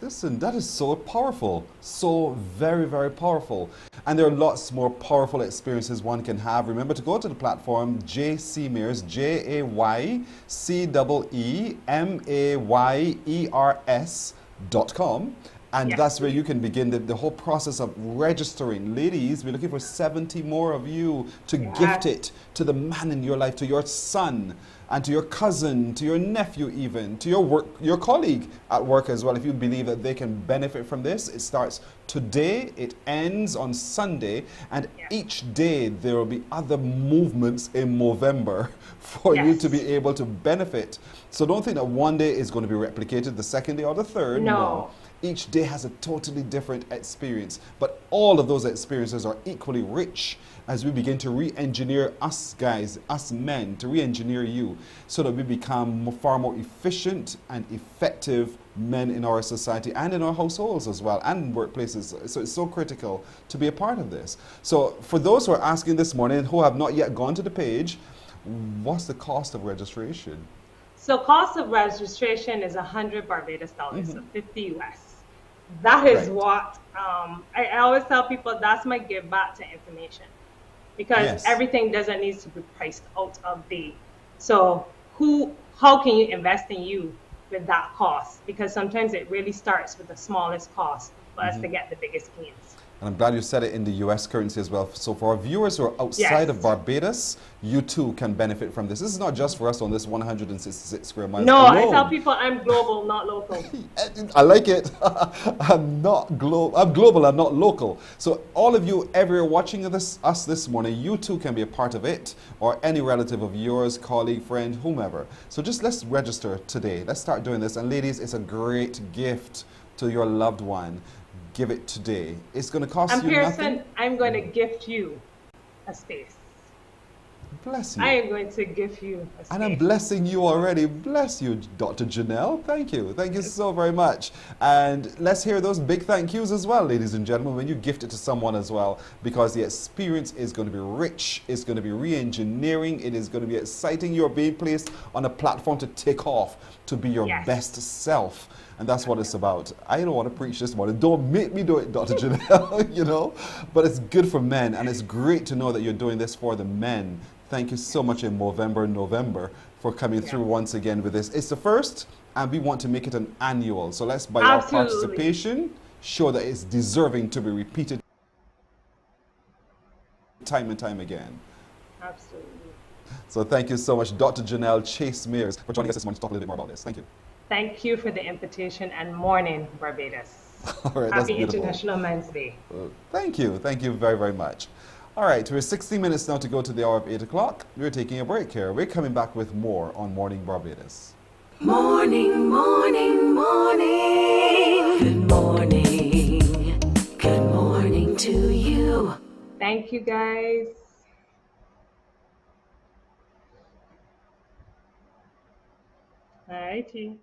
Listen, that is so powerful, so very, very powerful. And there are lots more powerful experiences one can have. Remember to go to the platform JCMears, JAYCEEMAYERS.com. And that's where you can begin the whole process of registering. Ladies, we're looking for 70 more of you to gift it to the man in your life, to your son, and to your cousin, to your nephew even, to your colleague at work as well. If you believe that they can benefit from this, it starts today, it ends on Sunday, and each day there will be other movements in November for you to be able to benefit. So don't think that one day is going to be replicated the second day or the third. No. Each day has a totally different experience, but all of those experiences are equally rich as we begin to re-engineer us guys, us men, to re-engineer you so that we become far more efficient and effective men in our society and in our households as well, and workplaces. So it's so critical to be a part of this. So for those who are asking this morning who have not yet gone to the page, what's the cost of registration? So cost of registration is 100 Barbados dollars, so 50 US. That is what I always tell people, that's my give back to information, because everything doesn't need to be priced out of the. So how can you invest in you with that cost? Because sometimes it really starts with the smallest cost for us to get the biggest gains. And I'm glad you said it in the US currency as well. So for our viewers who are outside of Barbados, you too can benefit from this. This is not just for us on this 166 square miles. No, I tell people I'm global, not local. I like it. I'm global, I'm not local. So all of you everywhere watching us this morning, you too can be a part of it, or any relative of yours, colleague, friend, whomever. So just let's register today. Let's start doing this. And ladies, it's a great gift to your loved one. Give it today. It's going to cost you Pearson, nothing. I'm going to gift you a space. Bless you. I am going to gift you a space. And I'm blessing you already. Bless you, Dr. Janelle. Thank you. Thank you so very much. And let's hear those big thank yous as well, ladies and gentlemen, when you gift it to someone as well, because the experience is going to be rich. It's going to be re-engineering. It is going to be exciting. You're being placed on a platform to take off, to be your best self. And that's what it's about. I don't want to preach this morning. Don't make me do it, Dr. Janelle, you know. But it's good for men, and it's great to know that you're doing this for the men. Thank you so much in November for coming through once again with this. It's the first, and we want to make it an annual. So let's, by our participation, show that it's deserving to be repeated time and time again. Absolutely. So thank you so much, Dr. Janelle Chase-Mears, for joining us this morning to talk a little bit more about this. Thank you. Thank you for the invitation, and morning, Barbados. All right, that's Happy beautiful. International Men's Day. Thank you. Thank you very, very much. All right, we're 60 minutes now to go to the hour of 8 o'clock. We're taking a break here. We're coming back with more on Morning Barbados. Morning, morning, morning. Good morning. Good morning to you. Thank you, guys. All righty.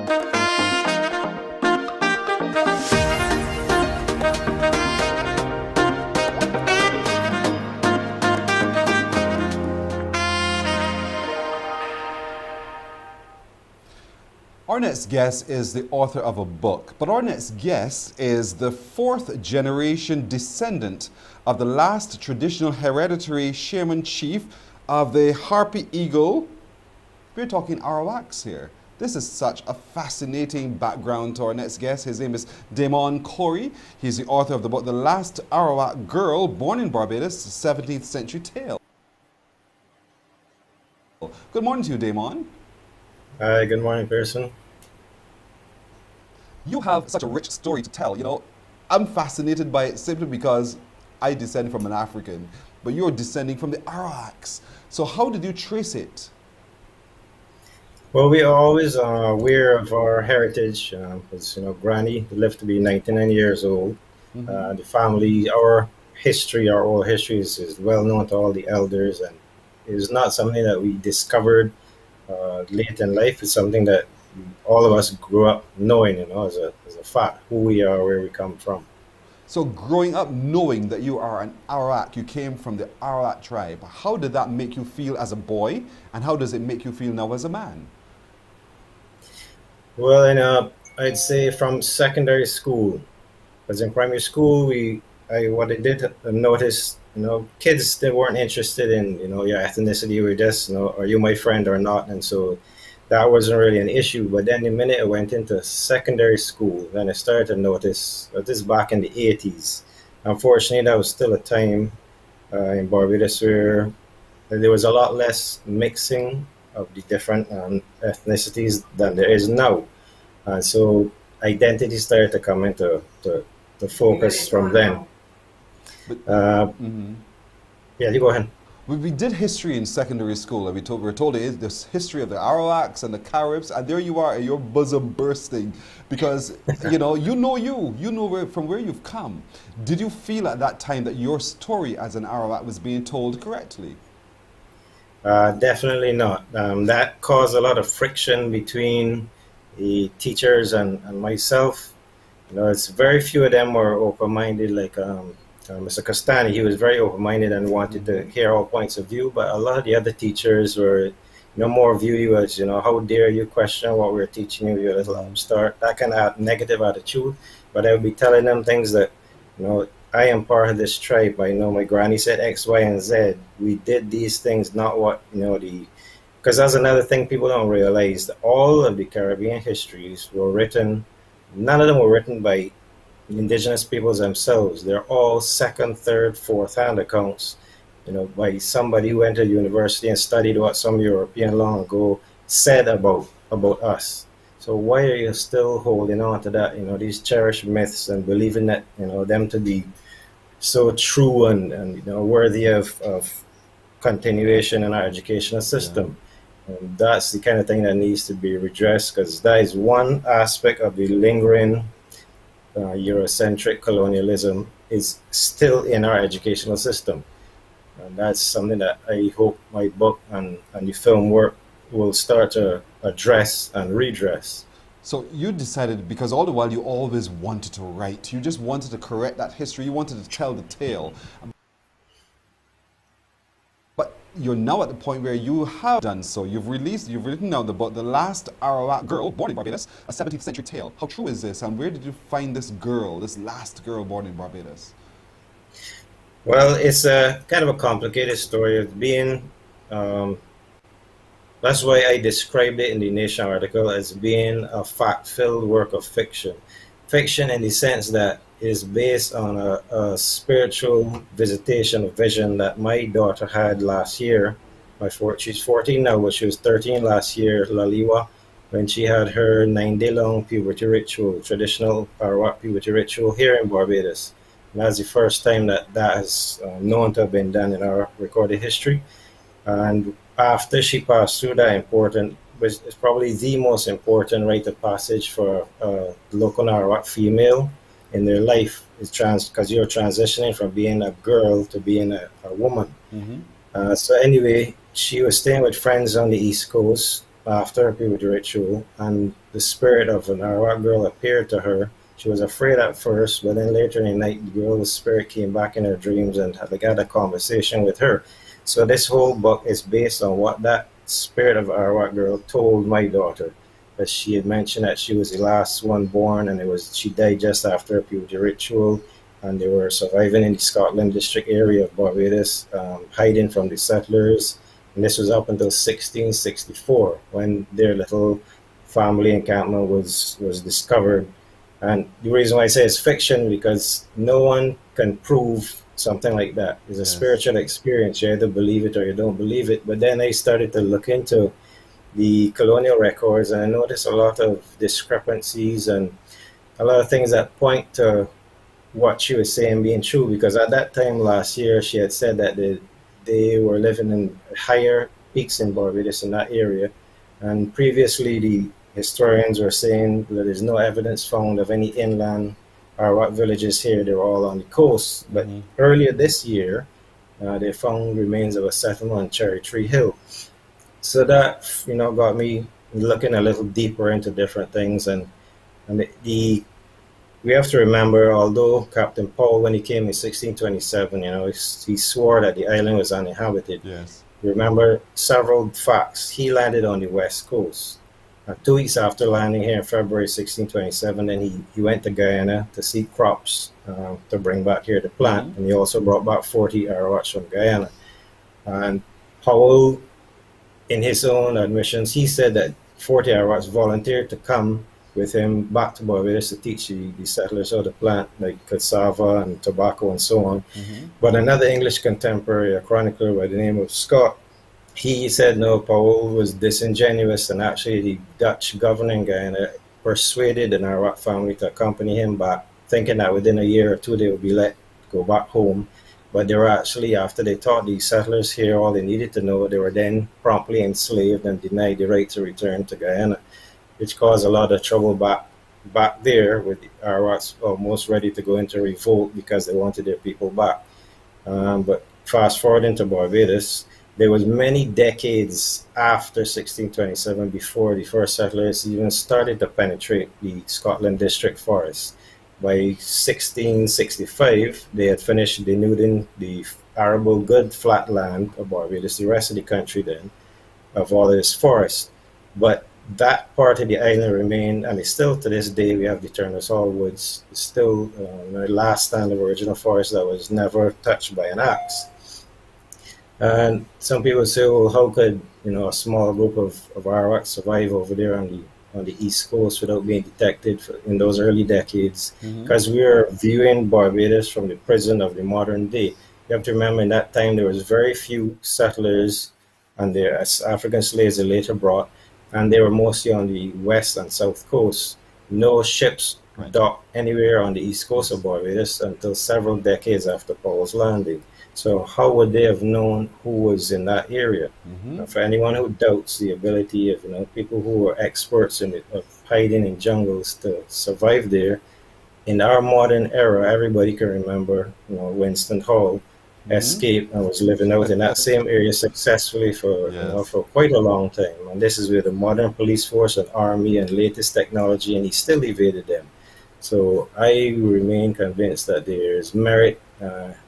Our next guest is the author of a book, but our next guest is the fourth generation descendant of the last traditional hereditary shaman chief of the Harpy Eagle. We're talking Arawaks here. This is such a fascinating background to our next guest. His name is Damon Corey. He's the author of the book, The Last Arawak Girl, Born in Barbados, 17th Century Tale. Good morning to you, Damon. Hi, good morning, Pearson. You have such a rich story to tell. You know, I'm fascinated by it simply because I descend from an African, but you're descending from the Arawaks. So how did you trace it? Well, we are always aware of our heritage because, Granny lived to be 99 years old. The family, our oral history is well known to all the elders, and it's not something that we discovered late in life. It's something that all of us grew up knowing, as a fact, who we are, where we come from. So growing up knowing that you are an Arawak, you came from the Arawak tribe, how did that make you feel as a boy, and how does it make you feel now as a man? Well, I'd say from secondary school, because in primary school, what I did notice, kids, they weren't interested in, your ethnicity or this, are you my friend or not? And so that wasn't really an issue. But then the minute I went into secondary school, then I started to notice, this back in the 80s. Unfortunately, that was still a time in Barbados where there was a lot less mixing of the different ethnicities than there is now. And so identity started to come into the focus from then. Yeah, you go ahead. We did history in secondary school, and we were told the history of the Arawaks and the Caribs, and there you are, your bosom bursting, because you know from where you've come. Did you feel at that time that your story as an Arawak was being told correctly? Definitely not. That caused a lot of friction between the teachers and myself. It's very few of them were open-minded, like Mr. Castani. He was very open-minded and wanted to hear all points of view, but a lot of the other teachers were, more view you as, how dare you question what we're teaching you, your little upstart, that kind of negative attitude. But I would be telling them things that, I am part of this tribe. I know my granny said X, Y, and Z. We did these things, not what, because that's another thing people don't realize, that all of the Caribbean histories were written, none of them were written by indigenous peoples themselves. They're all second, third, fourth hand accounts, by somebody who went to university and studied what some European long ago said about us. So why are you still holding on to that, these cherished myths and believing that, them to be so true and worthy of continuation in our educational system? And that's the kind of thing that needs to be redressed, because that is one aspect of the lingering Eurocentric colonialism is still in our educational system. And that's something that I hope my book and the film work will start to address and redress. So you decided, because all the while you always wanted to write, you just wanted to correct that history, you wanted to tell the tale. But you're now at the point where you have done so. You've written now the book, The Last Arawak Girl, Born in Barbados, a 17th Century Tale. How true is this, and where did you find this girl, this last girl born in Barbados? Well, it's a kind of a complicated story of being, that's why I described it in the Nation article as being a fact-filled work of fiction. Fiction in the sense that it is based on a spiritual visitation, a vision that my daughter had last year. She's 14 now, but she was 13 last year, Laliwa, when she had her 9-day-long puberty ritual, traditional Arawak puberty ritual here in Barbados. And that's the first time that has known to have been done in our recorded history. And after she passed through that important, which is probably the most important rite of passage for a local Arawak female in their life, is because you're transitioning from being a girl to being a woman. So anyway, she was staying with friends on the East Coast, after a puberty ritual, and the spirit of an Arawak girl appeared to her. She was afraid at first, but then later in the night, the girl's spirit came back in her dreams and had a conversation with her. So this whole book is based on what that spirit of Arawak girl told my daughter. That she had mentioned that she was the last one born, and she died just after a puberty ritual, and they were surviving in the Scotland district area of Barbados, hiding from the settlers. And this was up until 1664 when their little family encampment was discovered. And the reason why I say it's fiction, because no one can prove something like that. It's a spiritual experience. You either believe it or you don't believe it. But then I started to look into the colonial records, and I noticed a lot of discrepancies and a lot of things that point to what she was saying being true. Because at that time last year, she had said that they were living in higher peaks in Barbados in that area. And previously, the historians were saying that there's no evidence found of any inland Arawak villages here. They were all on the coast. But earlier this year, they found remains of a settlement on Cherry Tree Hill. So that, got me looking a little deeper into different things. And we have to remember, although Captain Paul, when he came in 1627, he swore that the island was uninhabited. Yes. Remember several facts. He landed on the west coast. 2 weeks after landing here in February 1627, then he went to Guyana to seek crops to bring back here to plant. And he also brought back 40 Arawaks from Guyana. And Powell, in his own admissions, he said that 40 Arawaks volunteered to come with him back to Barbados to teach the settlers how to plant, like cassava and tobacco and so on. But another English contemporary, a chronicler by the name of Scott, he said no, Powell was disingenuous, and actually the Dutch governing Guyana persuaded an Arawak family to accompany him back, thinking that within a year or two they would be let go back home. But they were actually, after they taught the settlers here all they needed to know, they were then promptly enslaved and denied the right to return to Guyana, which caused a lot of trouble back there, with the Arawaks almost ready to go into revolt because they wanted their people back. But fast forward into Barbados, there was many decades after 1627 before the first settlers even started to penetrate the Scotland district forest. By 1665, they had finished denuding the arable good flat land of Barbados, the rest of the country then, of all its forests. But that part of the island remained, and it's still to this day, we have the Turner's Hall Woods. It's still the last stand of original forest that was never touched by an axe. And some people say, well, how could a small group of Arawaks survive over there on the East Coast without being detected in those early decades? Because we are viewing Barbados from the prison of the modern day. You have to remember, in that time there was very few settlers, and their African slaves they later brought, and they were mostly on the west and south coast. No ships docked anywhere on the east coast of Barbados until several decades after Paul's landing. So how would they have known who was in that area? For anyone who doubts the ability of people who were experts of hiding in jungles to survive there, in our modern era, everybody can remember Winston Hall escaped and was living out in that same area successfully for for quite a long time. And this is with the modern police force and army and latest technology, and he still evaded them. So I remain convinced that there is merit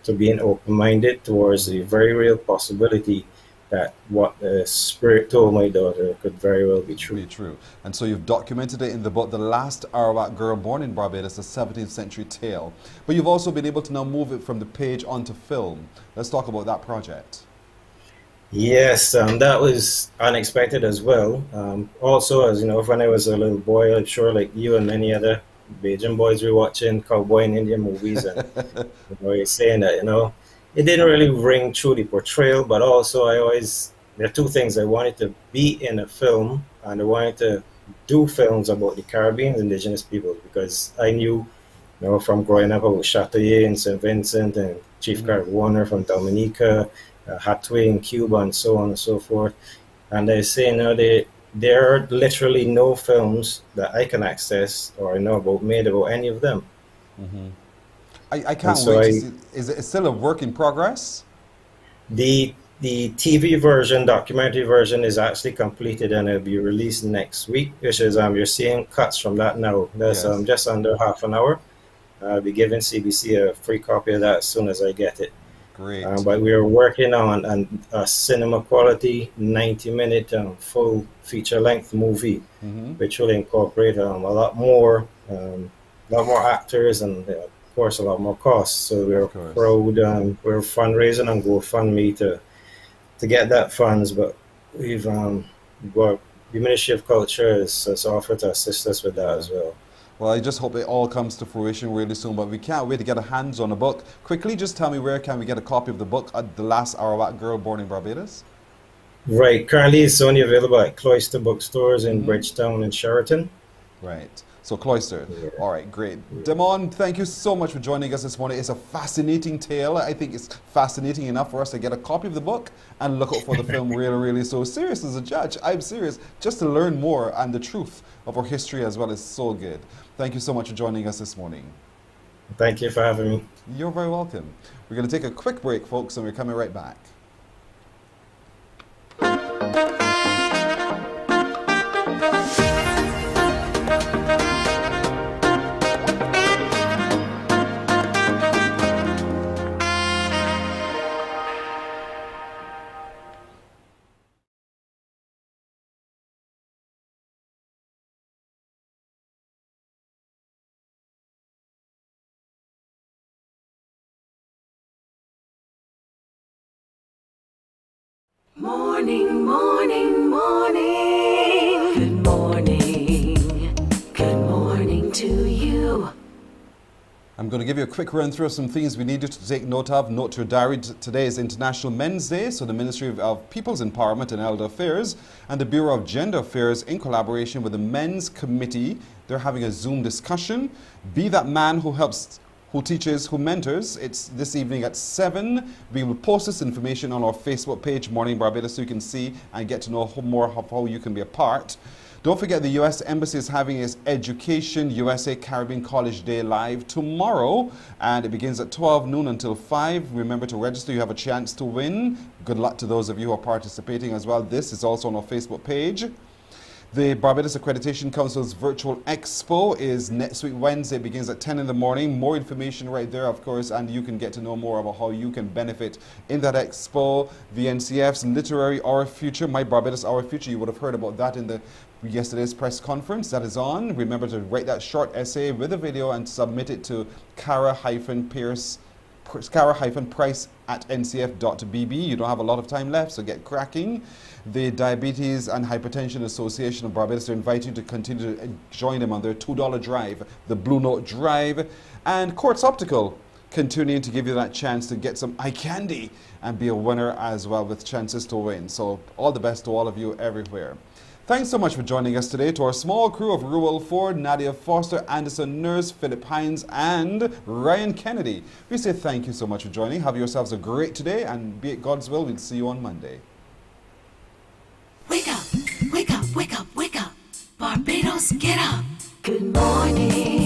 to being open-minded towards the very real possibility that what the spirit told my daughter could very well be true. And so you've documented it in the book, The Last Arawak Girl Born in Barbados, a 17th century tale. But you've also been able to now move it from the page onto film. Let's talk about that project. Yes, that was unexpected as well. Also, as when I was a little boy, I'm sure like you and many other Bajan boys were watching cowboy and Indian movies, and you're saying that it didn't really ring true the portrayal, but also there are two things. I wanted to be in a film, and I wanted to do films about the Caribbean indigenous people, because I knew from growing up about Châteauguay in St. Vincent and Chief Carrick Warner from Dominica, Hatway in Cuba, and so on and so forth. And they say there are literally no films that I can access or I know about made about any of them. I can't wait to see. Is it still a work in progress? The The TV version, documentary version, is actually completed and it'll be released next week, which is you're seeing cuts from that now. That's Yes. just under half an hour. I'll be giving CBC a free copy of that as soon as I get it. Great. But we are working on a cinema quality 90-minute full feature-length movie, which will incorporate a lot more actors and of course a lot more costs. So we're we're fundraising on GoFundMe to get that funds, but we've got the Ministry of Culture has offered to assist us with that as well. Well, I just hope it all comes to fruition really soon, but we can't wait to get our hands on a book. Quickly, just tell me, where can we get a copy of the book, The Last Arawak Girl Born in Barbados? Right, currently it's only available at Cloister bookstores in Bridgetown and Sheraton. Right, so Cloister. Yeah. All right, great. Damon, thank you so much for joining us this morning. It's a fascinating tale. I think it's fascinating enough for us to get a copy of the book and look out for the film really. So serious as a judge, I'm serious, just to learn more, and the truth of our history as well is so good. Thank you so much for joining us this morning. Thank you for having me. You're very welcome. We're going to take a quick break, folks, and we're coming right back. Morning, morning, morning. Good morning. Good morning to you. I'm going to give you a quick run through of some things we need you to take note of. Note to your diary. Today is International Men's Day, so the Ministry of People's Empowerment and Elder Affairs and the Bureau of Gender Affairs, in collaboration with the Men's Committee, they're having a Zoom discussion. Be that man who helps, who teaches, who mentors. It's this evening at 7. We will post this information on our Facebook page, Morning Barbados, so you can see and get to know more of how you can be a part. Don't forget the U.S. Embassy is having its Education USA Caribbean College Day live tomorrow, and it begins at 12 noon until 5. Remember to register. You have a chance to win. Good luck to those of you who are participating as well. This is also on our Facebook page. The Barbados Accreditation Council's virtual expo is next week Wednesday. It begins at 10 in the morning. More information right there, of course, and you can get to know more about how you can benefit in that expo. The NCF's Literary Our Future, My Barbados Our Future, you would have heard about that in yesterday's press conference. That is on. Remember to write that short essay with a video and submit it to Cara-Price at ncf.bb. You don't have a lot of time left, so get cracking. The Diabetes and Hypertension Association of Barbados invite you to continue to join them on their $2 drive, the Blue Note Drive. And Quartz Optical continuing to give you that chance to get some eye candy and be a winner as well, with chances to win. So all the best to all of you everywhere. Thanks so much for joining us today. To our small crew of Ruel Ford, Nadia Foster, Anderson Nurse, Philip Hines, and Ryan Kennedy, we say thank you so much for joining. Have yourselves a great day, and be it God's will, we'll see you on Monday. Wake up, wake up, wake up, wake up. Barbados, get up. Good morning.